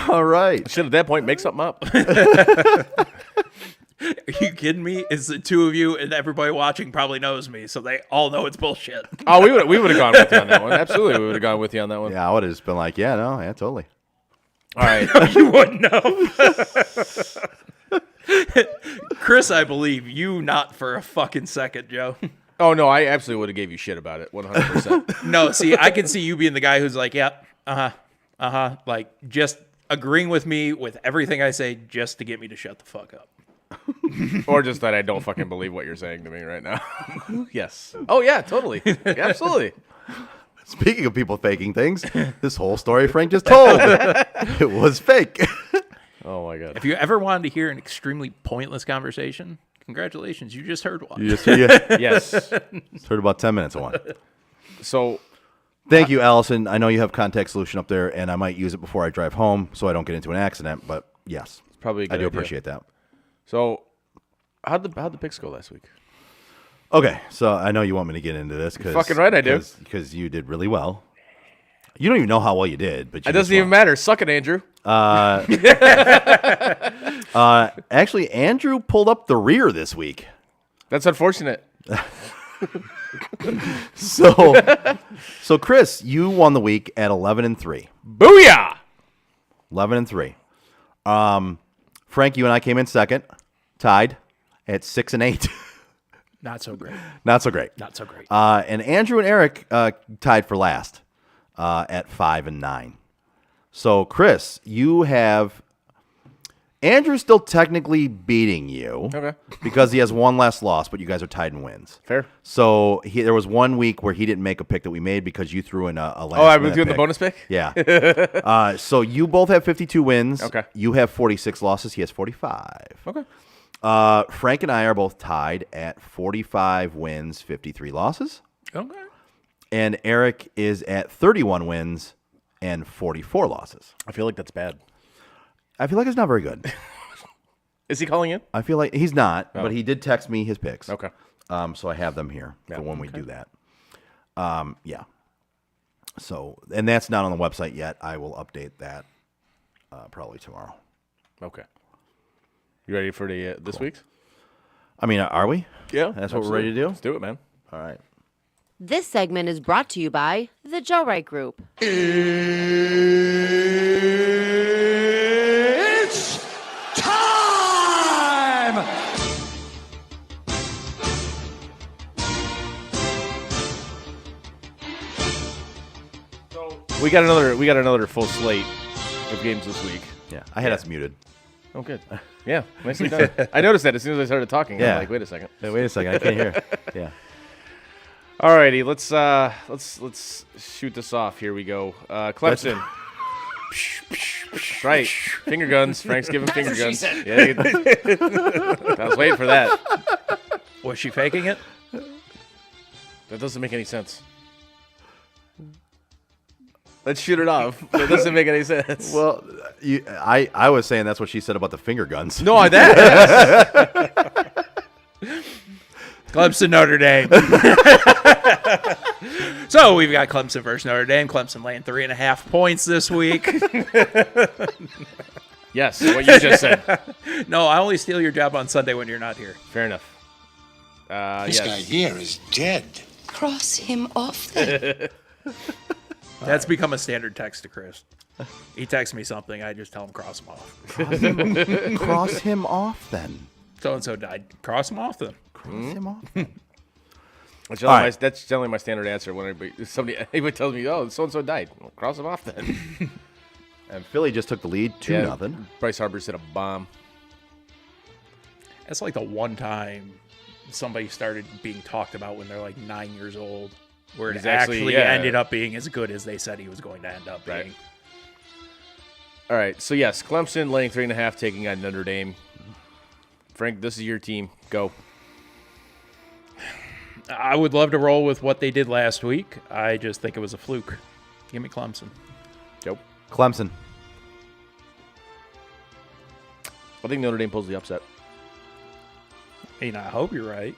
All right. Should at that point make something up. are you kidding me? It's the two of you, and everybody watching probably knows me, so they all know it's bullshit. Oh, we would have gone with you on that one. Absolutely, we would have gone with you on that one. Yeah, I would have just been like, totally. All right. You wouldn't know. Chris, I believe you not for a fucking second, Joe. Oh no, I absolutely would have gave you shit about it. 100%. No, see, I can see you being the guy who's like, like just agreeing with me with everything I say just to get me to shut the fuck up. Or just that I don't fucking believe what you're saying to me right now. Yes. Oh yeah, totally. Absolutely. Speaking of people faking things, this whole story Frank just told, it was fake. Oh my god. If you ever wanted to hear an extremely pointless conversation, congratulations, you just heard one. You just Yes. heard about 10 minutes of one. So Thank you, Allison. I know you have contact solution up there, and I might use it before I drive home so I don't get into an accident. But yes, It's probably a good I do idea. appreciate that. So, how'd the picks go last week? Okay, so I know you want me to get into this because Fucking right I do. because you did really well. You don't even know how well you did, but you It doesn't even matter. Suck it, Andrew. Actually, Andrew pulled up the rear this week. That's unfortunate. So Chris, you won the week at 11-3. Booyah! 11-3. Frank, you and I came in second, tied at 6-8. Not so great. Not so great. Not so great. And Andrew and Eric tied for last at 5-9. So Chris, you have Andrew's still technically beating you, Okay. because he has one less loss, but you guys are tied in wins. Fair. So there was 1 week where he didn't make a pick that we made because you threw in a last. Oh, I was minute doing the pick. bonus pick? Yeah. So you both have 52 wins. Okay. You have 46 losses. He has 45. Okay. Frank and I are both tied at 45 wins, 53 losses. Okay. And Eric is at 31 wins and 44 losses. I feel like that's bad. I feel like it's not very good. Is he calling in? I feel like he's not, but he did text me his picks. Okay. So I have them here Yeah, for when we do that. Yeah. So, and that's not on the website yet. I will update that probably tomorrow. Okay. You ready for the this week's? I mean, are we? Yeah. That's what we're ready to do? Let's do it, man. All right. This segment is brought to you by the Joe Wright Group. It's time! We got another full slate of games this week. Yeah. I had us muted. Oh, good. Yeah, nicely done. I noticed that as soon as I started talking. Yeah. I'm like, wait a second. Hey, wait a second. I can't hear. Yeah. Alrighty, let's shoot this off. Here we go. Clemson. Right. Finger guns. Frank's giving finger guns. Yeah, I was waiting for that. Was she faking it? That doesn't make any sense. Let's shoot it off. That doesn't make any sense. Well, I was saying that's what she said about the finger guns. No, that. Clemson, Notre Dame. So we've got Clemson versus Notre Dame. Clemson laying 3.5 points this week. Yes, what you just said. No, I only steal your job on Sunday when you're not here. Fair enough. This guy here is dead. Cross him off then. That's become a standard text to Chris. He texts me something, I just tell him cross him off. Cross him off then. So-and-so died. Cross him off then. Cross him off. That's generally my standard answer when anybody tells me, "Oh, so and so died." Well, cross them off then. And Philly just took the lead 2-0. Bryce Harper's hit a bomb. That's like the one time somebody started being talked about when they're like 9 years old, where it He's actually, actually yeah. ended up being as good as they said he was going to end up being. Right. All right, so yes, Clemson laying 3.5, taking on Notre Dame. Frank, this is your team. Go. I would love to roll with what they did last week. I just think it was a fluke. Give me Clemson. Go. Clemson. I think Notre Dame pulls the upset. I mean, I hope you're right.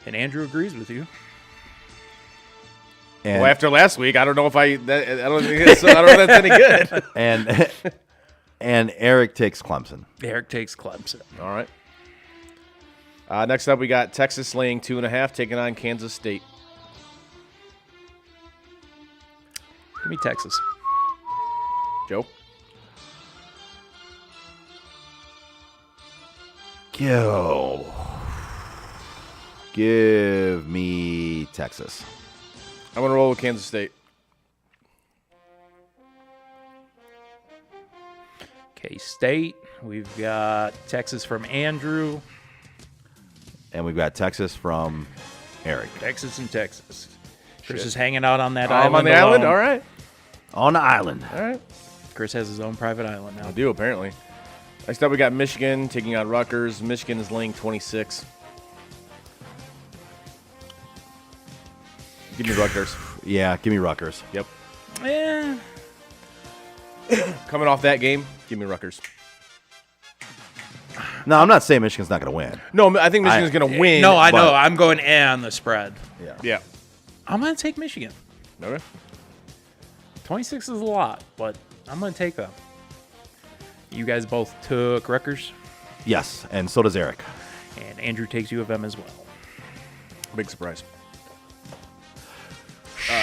And Andrew agrees with you. And, Well, after last week, I don't know if I don't think that's any good. and Eric takes Clemson. Eric takes Clemson. All right. Next up, we got Texas laying 2.5, taking on Kansas State. Give me Texas. Joe. Give me Texas. I'm going to roll with Kansas State. K-State. We've got Texas from Andrew. And we've got Texas from Eric. Texas and Texas. Chris is hanging out on that I'm island. on the island? alone. All right. On the island. All right. Chris has his own private island now. I do, apparently. Next up, we got Michigan taking on Rutgers. Michigan is laying 26. Give me Rutgers. Yeah, give me Rutgers. Yep. Eh, Coming off that game, give me Rutgers. No, I'm not saying Michigan's not going to win. No, I think Michigan's going to win. no, I know. but- I'm going on the spread. Yeah. I'm going to take Michigan. Okay. 26 is a lot, but I'm going to take them. You guys both took Rutgers, Yes, and so does Eric. and Andrew takes U of M as well. Big surprise.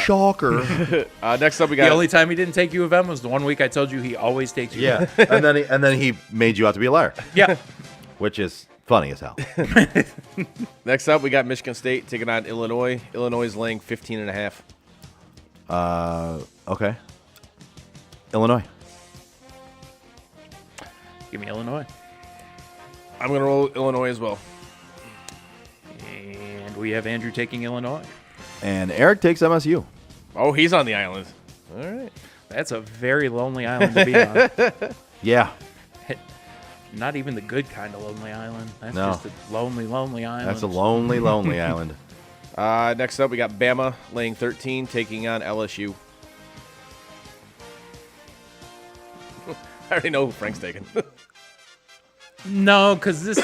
Shocker. Next up, we got The only time he didn't take U of M was the one week I told you he always takes U of M. Yeah, and then he made you out to be a liar, Yeah. which is funny as hell. Next up, we got Michigan State taking on Illinois. Illinois is laying 15.5. Okay. Illinois. Give me Illinois. I'm going to roll Illinois as well. And we have Andrew taking Illinois. And Eric takes MSU. Oh, he's on the island. All right. That's a very lonely island to be on. Yeah, Not even the good kind of lonely island. That's No. just a lonely, lonely island. that's a lonely, lonely island. Next up, we got Bama laying 13, taking on LSU. I already know who Frank's taking. No, because this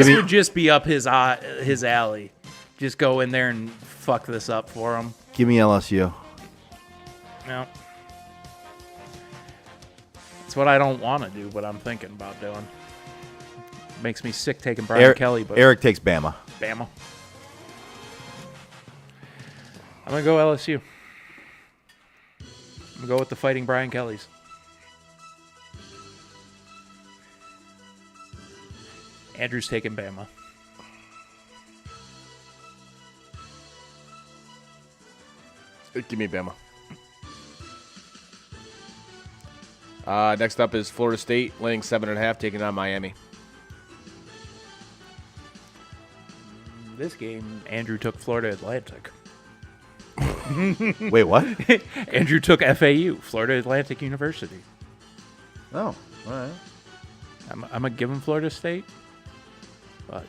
me- would just be up his alley. Just go in there and fuck this up for him. Give me LSU. No. It's what I don't want to do, but I'm thinking about doing. Makes me sick taking Brian Kelly, but Eric takes Bama. Bama. I'm going to go LSU. I'm going to go with the Fighting Brian Kellys. Andrew's taking Bama. Give me Bama. Next up is Florida State laying 7.5, taking on Miami. This game, Andrew took Florida Atlantic. Wait, what? Andrew took FAU, Florida Atlantic University. Oh, all right. I'm going to give him Florida State. But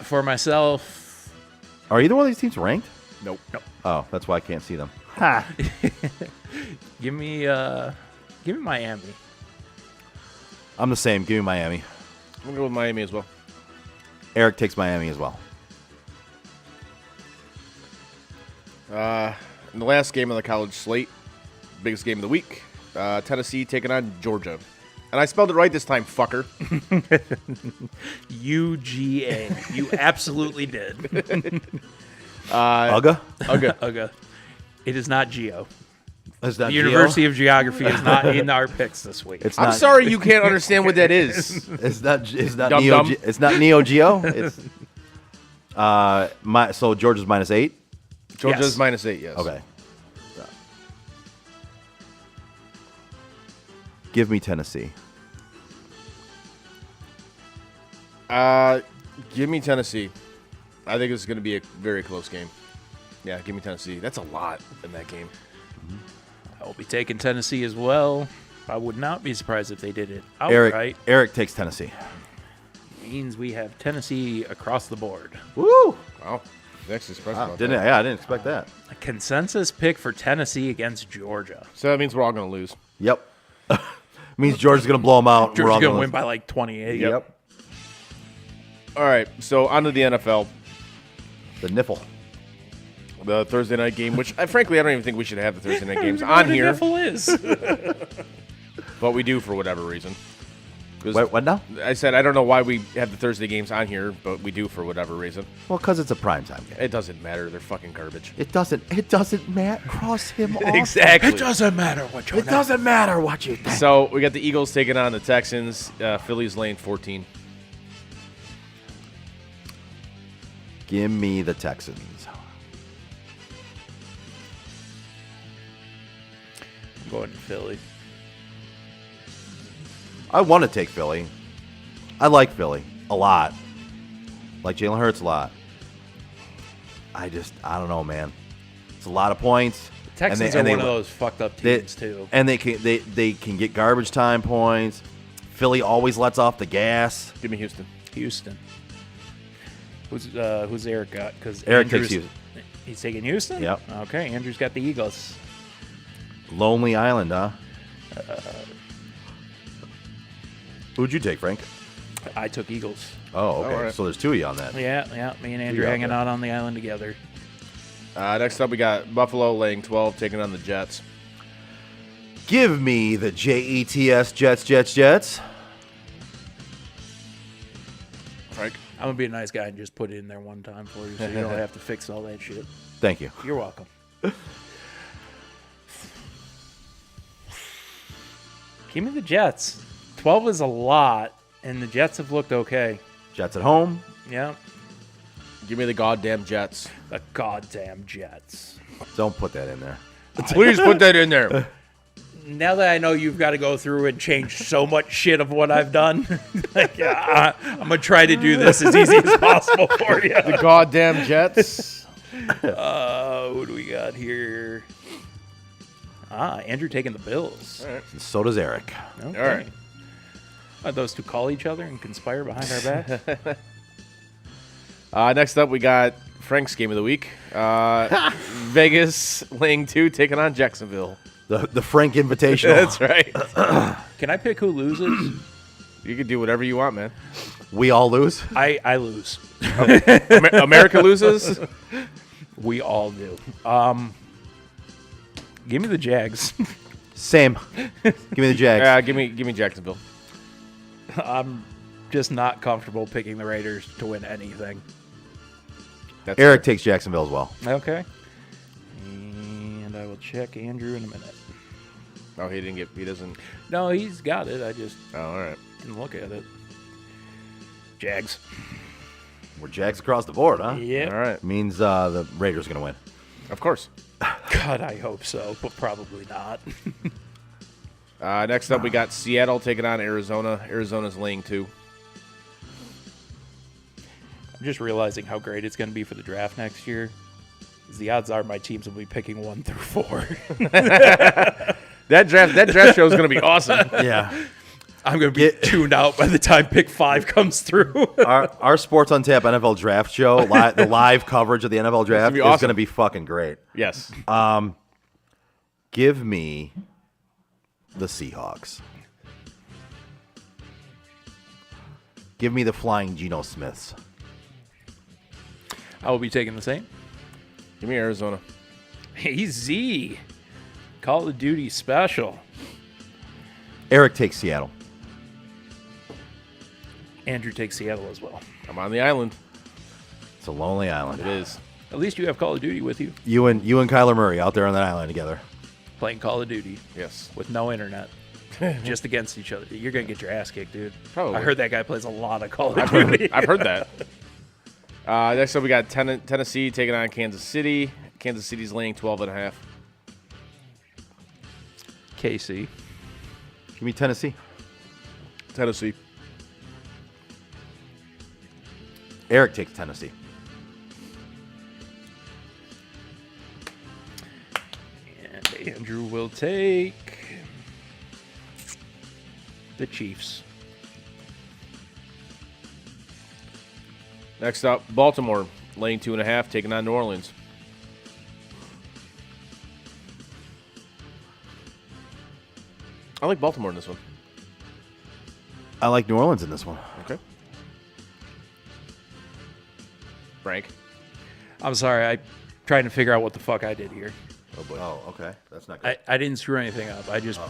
for myself, Are either one of these teams ranked? Nope. Oh, that's why I can't see them. give me Miami. I'm the same. Give me Miami. I'm going to go with Miami as well. Eric takes Miami as well. In the last game of the college slate, biggest game of the week, Tennessee taking on Georgia. And I spelled it right this time, fucker. UGA. You absolutely did. Ugga? Ugga. It is not Geo. Is that The Geo? University of Geography is not in our picks this week. It's I'm not, sorry you can't understand what that is. It's not. It's not Dum Neo. dum. It's not Neo Geo. It's so Georgia's -8. Georgia's Yes. -8, yes. Okay. Give me Tennessee. Give me Tennessee. I think it's going to be a very close game. Yeah, give me Tennessee. That's a lot in that game. I will be taking Tennessee as well. I would not be surprised if they did it outright. Eric takes Tennessee. Means we have Tennessee across the board. Woo! Wow. Actually surprised about Didn't that. yeah, I didn't expect that. A consensus pick for Tennessee against Georgia. So that means we're all going to lose. Yep. Means Georgia's gonna blow them out. We're Georgia's all going to gonna win by like 28. Yep. All right, so on to the NFL. The niffle. The Thursday night game, which frankly I don't even think we should have the Thursday night games I on don't even know here, what the niffle is. but we do for whatever reason. 'Cause Wait, what now? I said I don't know why we have the Thursday games on here, but we do for whatever reason. Well, because it's a primetime game. It doesn't matter. They're fucking garbage. It doesn't matter. Cross him off. Exactly. It doesn't matter what you're It doesn't matter what you think. So we got the Eagles taking on the Texans. Philly's laying 14. Give me the Texans. I'm going to Philly. I want to take Philly. I like Philly a lot. Like Jalen Hurts a lot. I don't know, man. It's a lot of points. Texans are one of those fucked up teams, too. And they can get garbage time points. Philly always lets off the gas. Give me Houston. Houston. Who's Eric got? Because Eric takes Houston. He's taking Houston? Yep. Okay, Andrew's got the Eagles. Lonely Island, huh? Who'd you take, Frank? I took Eagles. Oh, okay. All right. So there's two of you on that. Yeah. Me and Andrew out hanging there. out on the island together. Next up, we got Buffalo laying 12, taking on the Jets. Give me the Jets, Jets. Frank? I'm going to be a nice guy and just put it in there one time for you so you don't have to fix all that shit. Thank you. You're welcome. Give me the Jets. 12 is a lot, and the Jets have looked okay. Jets at home. Yeah. Give me the goddamn Jets. The goddamn Jets. Don't put that in there. Please put that in there. Now that I know you've got to go through and change so much shit of what I've done, I'm going to try to do this as easy as possible for you. The goddamn Jets. What do we got here? Andrew taking the Bills. All right. So does Eric. Okay. All right. Those two call each other and conspire behind our backs? Next up, we got Frank's game of the week. Vegas laying 2, taking on Jacksonville. The Frank Invitational. That's right. Can I pick who loses? You can do whatever you want, man. We all lose. I lose. America loses. We all do. Give me the Jags. Same. Give me the Jags. Give me Jacksonville. I'm just not comfortable picking the Raiders to win anything. That's Eric takes Jacksonville as well. Okay. And I will check Andrew in a minute. Oh, he doesn't. No, he's got it. I just Oh, all right. didn't look at it. Jags. We're Jags across the board, huh? Yeah. All right. Means the Raiders are going to win. Of course. God, I hope so, but probably not. Next up, we got Seattle taking on Arizona. Arizona's laying 2. I'm just realizing how great it's going to be for the draft next year. 'Cause the odds are my teams will be picking 1 through 4. That draft show is going to be awesome. Yeah. I'm going to be tuned out by the time pick 5 comes through. Our Sports on Tap NFL Draft Show, the live coverage of the NFL Draft, be is awesome. going to be fucking great. Yes. Give me the Seahawks. Give me the Flying Geno Smiths. I will be taking the same. Give me Arizona. Hey, Z. Call of Duty special. Eric takes Seattle. Andrew takes Seattle as well. I'm on the island. It's a lonely island. It is. At least you have Call of Duty with you. You and Kyler Murray out there on that island together. Playing Call of Duty Yes. with no internet. Just against each other. You're going to get your ass kicked, dude. Probably. I heard that guy plays a lot of Call of Duty. I've heard that. Next up, we got Tennessee taking on Kansas City. Kansas City's laying 12.5. KC. Give me Tennessee. Tennessee. Eric takes Tennessee. And Andrew will take the Chiefs. Next up, Baltimore laying 2.5, taking on New Orleans. I like Baltimore in this one. I like New Orleans in this one. Okay. Frank. I'm sorry. I'm trying to figure out what the fuck I did here. Oh, boy. Oh, okay. That's not good. I didn't screw anything up. I just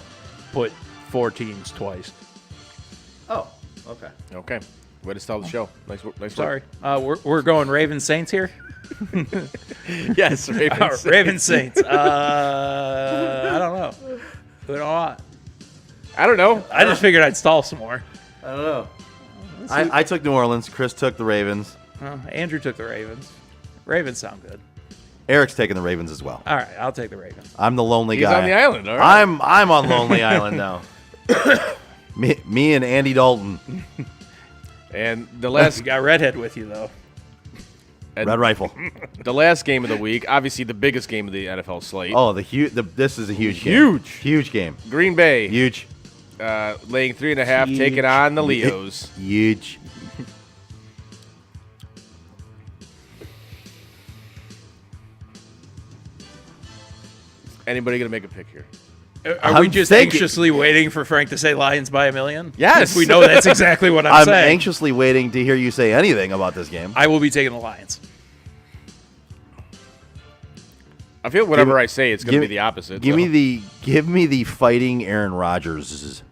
put 4 teams twice. Oh, okay. Okay. Way to start the show. Nice work. Sorry. We're going Ravens Saints here. Yes, Ravens. Ravens Saints. I don't know. Who do I want? I don't know. I just figured I'd stall some more. I don't know. I took New Orleans. Chris took the Ravens. Andrew took the Ravens. Ravens sound good. Eric's taking the Ravens as well. All right, I'll take the Ravens. I'm the lonely He's guy. on the island, all right. I'm on Lonely Island now. Me and Andy Dalton. And the last You got Redhead with you, though. Red Rifle. the last game of the week, obviously the biggest game of the NFL slate. Oh, this is a huge game. Huge game. Green Bay Huge. laying 3.5, taking on the Leos. Huge. Anybody gonna make a pick here? Are we I'm just thinking- anxiously waiting for Frank to say Lions by 1,000,000? Yes. We know that's exactly what I'm I'm saying. anxiously waiting to hear you say anything about this game. I will be taking the Lions. I feel whatever I say, it's gonna be the opposite. Give so. me the fighting Aaron Rodgers.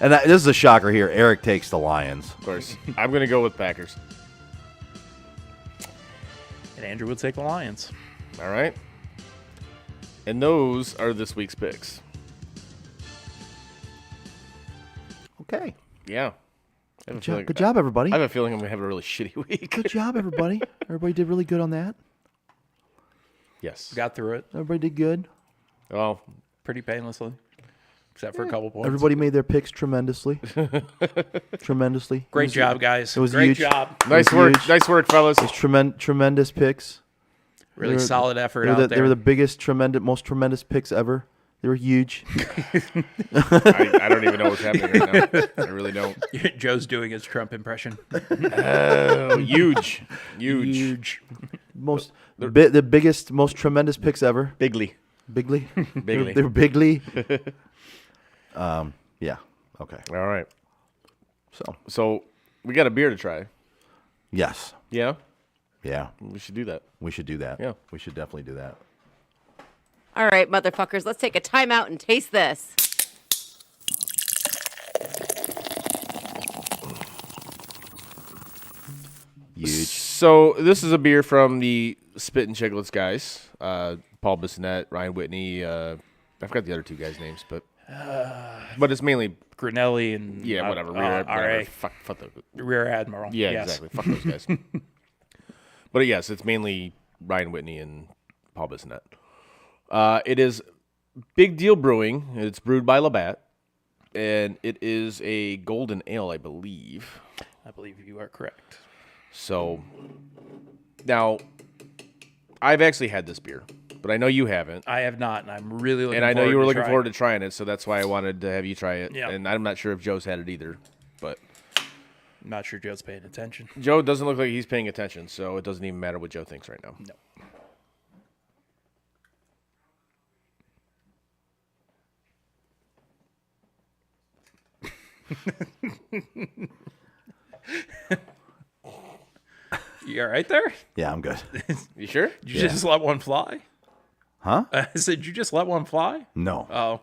And this is a shocker here. Eric takes the Lions. Of course, I'm gonna go with Packers. And Andrew will take the Lions. All right. And those are this week's picks. Okay. Yeah. Good job, everybody. I have a feeling I'm gonna have a really shitty week. Good job, everybody. Everybody did really good on that. Yes. Got through it Everybody did good. Oh, pretty painlessly, except for a couple points. Everybody made their picks tremendously. Tremendously. Great job, guys. It was Great huge. job. nice was work. huge. Nice work, fellas. It was tremendous picks. Really They were- solid effort They were, out the, there. they were the biggest, most tremendous picks ever. They were huge. I don't even know what's happening right now. I really don't. Joe's doing his Trump impression. Oh, huge. The biggest, most tremendous picks ever. Bigly. Bigly. Bigly. They were bigly. Yeah. Okay. All right. So So we got a beer to try. yes. Yeah. Yeah. We should do that. We should do that. Yeah. We should definitely do that. All right, motherfuckers, let's take a time out and taste this. Huge. So this is a beer from the Spit and Chicklets guys. Paul Bissonette, Ryan Whitney. I forgot the other two guys' names, but it's mainly Grinelli and whatever. RA. Whatever. Fuck the, Rear Admiral. yeah, Yes. exactly. Fuck those guys. But yes, it's mainly Ryan Whitney and Paul Bissonette. It is Big Deal Brewing. It's brewed by Labatt, and it is a golden ale, I believe. I believe you are correct. So now, I've actually had this beer, but I know you haven't. I have not, and I'm really looking And I know you were looking try forward it. to trying it, so that's why I wanted to have you try it. Yeah. And I'm not sure if Joe's had it either, but I'm not sure Joe's paying attention. Joe doesn't look like he's paying attention, so it doesn't even matter what Joe thinks right now. No. You all right there? Yeah, I'm good. You sure? Did you just let one fly? Huh? I said, did you just let one fly? No. Oh.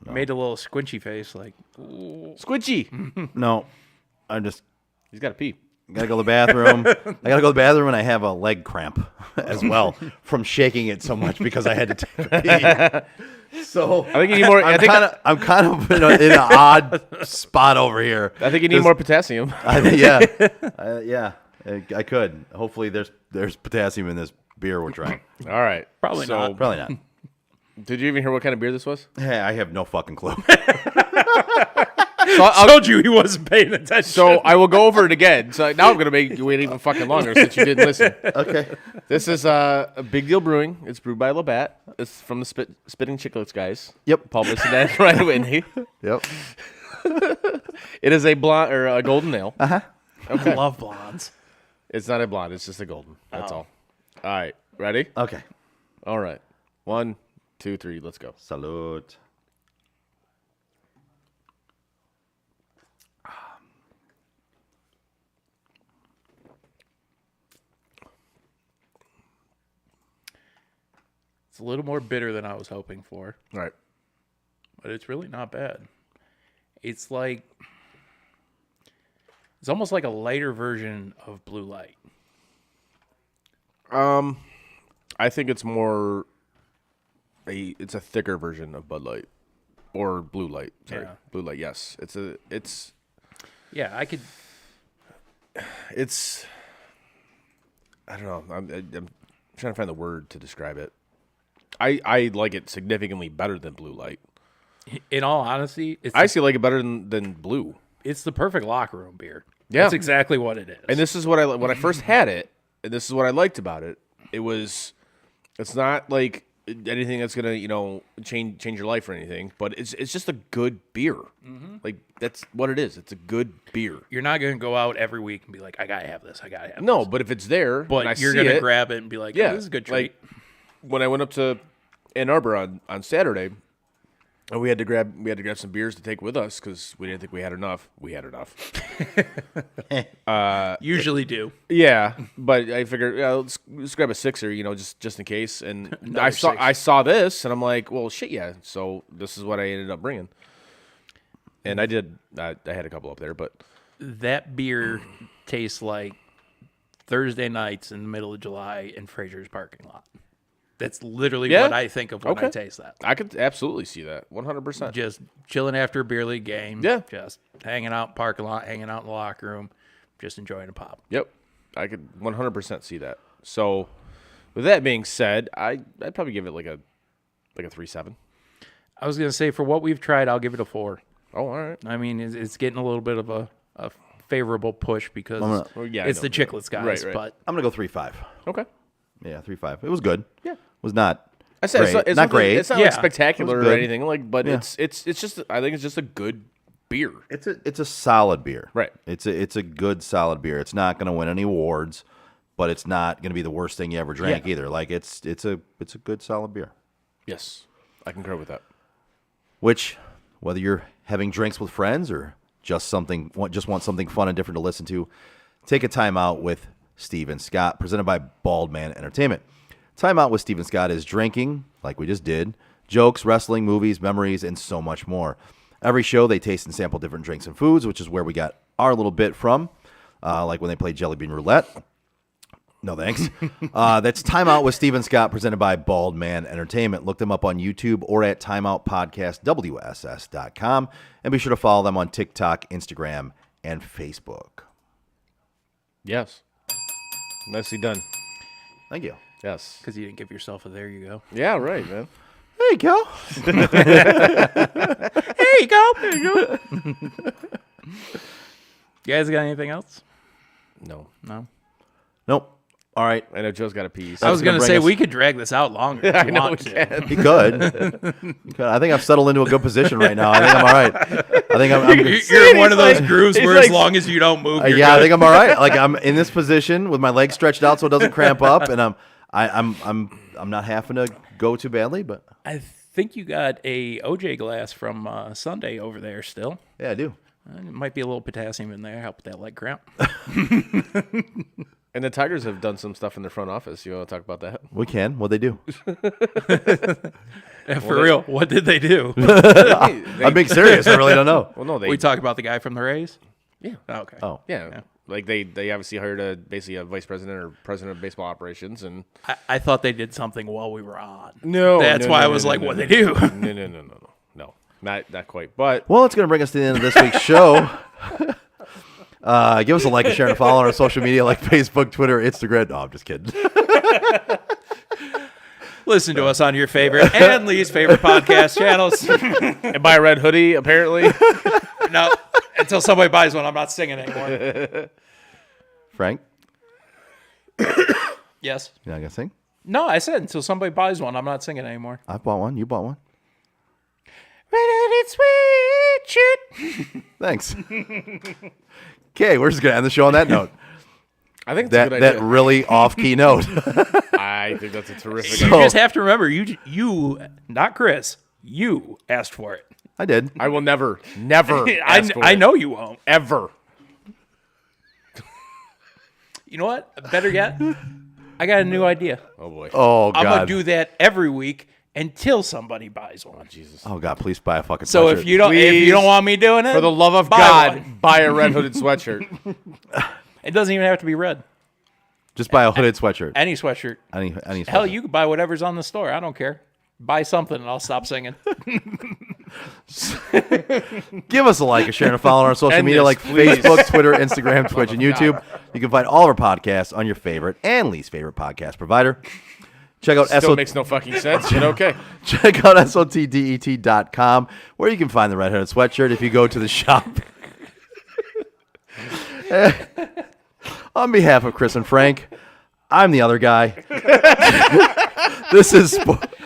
You made a little squinchy face like, ooh. Squidgy. No. I'm just He's got to pee. gotta go to the bathroom. I gotta go to the bathroom, and I have a leg cramp as well from shaking it so much because I had to take a pee. So I think you need more. I'm kind of in an odd spot over here. I think you need more potassium. Yeah, I could. Hopefully, there's potassium in this beer we're trying. All right. Probably not. Probably not. Did you even hear what kind of beer this was? Hey, I have no fucking clue. So I told you he wasn't paying attention. So I will go over it again. So now I'm going to make you wait even fucking longer since you didn't listen. Okay. This is a Big Deal Brewing. It's brewed by Labatt. It's from the Spitting Chicklets guys. Yep. Paul Bissonette, Ryan Whitney. Yep. It is a blonde or a golden ale. Uh-huh. I love blondes. It's not a blonde. It's just a golden. That's all. All right. Ready? Okay. All right. 1, 2, 3. Let's go. Salute. It's a little more bitter than I was hoping for, All right. but it's really not bad. It's like, it's almost like a lighter version of Blue Light. I think it's more it's a thicker version of Bud Light or Blue Light. Sorry. Yeah. Blue Light. Yes. Yeah, I could. It's I don't know. I'm trying to find the word to describe it. I like it significantly better than Blue Light. In all honesty, I actually like it better than Blue. it's the perfect locker room beer. Yeah. That's exactly what it is. And this is what when I first had it, and this is what I liked about it. It's not like anything that's gonna change your life or anything, but it's just a good beer. Like that's what it is. It's a good beer. You're not going to go out every week and be like, I got to have this. I got to have No, this. but if it's there, But and I you're see going to it, grab it and be like, yeah, oh, this is a good treat. Like when I went up to Ann Arbor on Saturday, and we had to grab some beers to take with us because we didn't think we had enough. We had enough. Usually do. Yeah, but I figured let's grab a sixer, just in case. And I saw this, and I'm like, well, shit, yeah. So this is what I ended up bringing, and I did. I had a couple up there, but That beer tastes like Thursday nights in the middle of July in Fraser's parking lot. That's literally Yeah? what I think of when I taste that. I could absolutely see that 100%. Just chilling after a beer league game. Yeah. Just hanging out in the parking lot, hanging out in the locker room, just enjoying a pop. Yep, I could 100% see that. So, with that being said, I'd probably give it like a 3.7. I was going to say, for what we've tried, I'll give it a 4. Oh, all right. I mean, it's getting a little bit of a favorable push because Well, yeah, I it's know. the Chiclets guys, Right. but I'm gonna go 3.5. Okay. Yeah, 3.5. It was good. Yeah. It was not. I said great. it's not great. It's not Yeah. like spectacular It was or good. anything but Yeah. it's just I think it's just a good beer. It's a solid beer. Right. It's a good solid beer. It's not gonna win any awards, but it's not gonna be the worst thing you ever drank either. Like it's a good solid beer. Yes, I concur with that. Which, whether you're having drinks with friends or just want something fun and different to listen to, take a time out with Steve and Scott, presented by Bald Man Entertainment. Time out with Steve and Scott is drinking, like we just did, jokes, wrestling, movies, memories, and so much more. Every show, they taste and sample different drinks and foods, which is where we got our little bit from, like when they played Jelly Bean Roulette. No thanks. That's Time Out with Steve and Scott, presented by Bald Man Entertainment. Look them up on YouTube or at timeoutpodcastwss.com. And be sure to follow them on TikTok, Instagram, and Facebook. Yes, nicely done. Thank you. Yes. because you didn't give yourself a there you go. Yeah. Right, man. There you go. There you go. There you go. You guys got anything else? No. No. Nope. All right. I know Joe's got a piece. I was gonna going to bring say us- we could drag this out longer if you want to. He could. I think I've settled into a good position right now. I think I'm all right. I think I'm You're in one of those grooves he's where like- as long as you don't move, you're yeah, I good. think I'm all right. Like I'm in this position with my legs stretched out so it doesn't cramp up, and I'm not having to go too badly. But I think you got a OJ glass from Sunday over there still. yeah, I do. It might be a little potassium in there, help with that leg cramp. And the Tigers have done some stuff in their front office. You want to talk about that? We can. What they do? For real, what did they do? I'm being serious. I really don't know. Well, no, they. We talk about the guy from the Rays? Yeah. Oh, okay. Oh, Yeah. Like they obviously hired basically a vice president or president of baseball operations, and I thought they did something while we were on. no, That's why I was like, what they do? No, not quite. But well, it's going to bring us to the end of this week's show. Give us a like, a share, and a follow on our social media like Facebook, Twitter, Instagram. No, I'm just kidding. Listen to us on your favorite and least favorite podcast channels. and buy a red hoodie apparently. No, until somebody buys one, I'm not singing anymore. Frank, Yes. you're not going to sing? No, I said until somebody buys one, I'm not singing anymore. I bought one. You bought one. Switch it. Thanks. Okay, we're just going to end the show on that note. I think it's That a good idea. that really off-key note. I think that's a terrific. So- You just have to remember, you, not Chris, you asked for it. I did. I will never ask for I it. know you won't. Ever. You know what? Better yet, I got a new idea. Oh boy. Oh, God. I'm gonna do that every week until somebody buys one. Jesus. Oh, God, please buy a fucking So sweatshirt. if you don't want me doing it, For the love of buy God, one. buy a red hooded sweatshirt. It doesn't even have to be red. Just buy a hooded sweatshirt. Any sweatshirt. Any Hell, sweatshirt. you could buy whatever's on the store. I don't care. Buy something and I'll stop singing. Give us a like, a share, and a follow on our social End media this, like please. Facebook, Twitter, Instagram, Twitch, and YouTube. You can find all of our podcasts on your favorite and least favorite podcast provider. Check out Still makes no fucking sense, but okay. Check out SOTDET.com, where you can find the red-headed sweatshirt if you go to the shop. On behalf of Chris and Frank, I'm the other guy. This is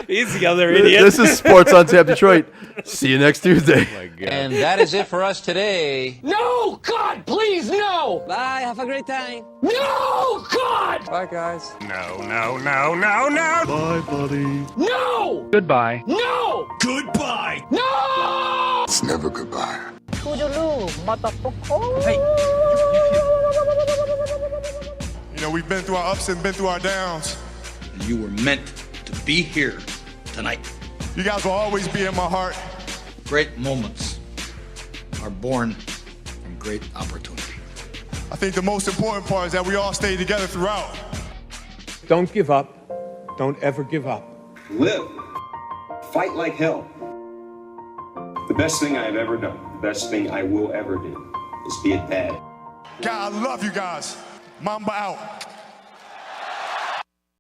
He's the other idiot. This is Sports on Tap Detroit. See you next Tuesday. Oh my God. And that is it for us today. No! God, please, no! Bye, have a great time. No! God! Bye, guys. No, no, no, no, no. Bye, buddy. No! Goodbye. No! Goodbye. No! It's never goodbye. You know, we've been through our ups and been through our downs. And you were meant to be here tonight. You guys will always be in my heart. Great moments are born from great opportunity. I think the most important part is that we all stay together throughout. Don't give up. Don't ever give up. Live. Fight like hell. The best thing I have ever done, the best thing I will ever do, is be a dad. God, I love you guys. Mamba out.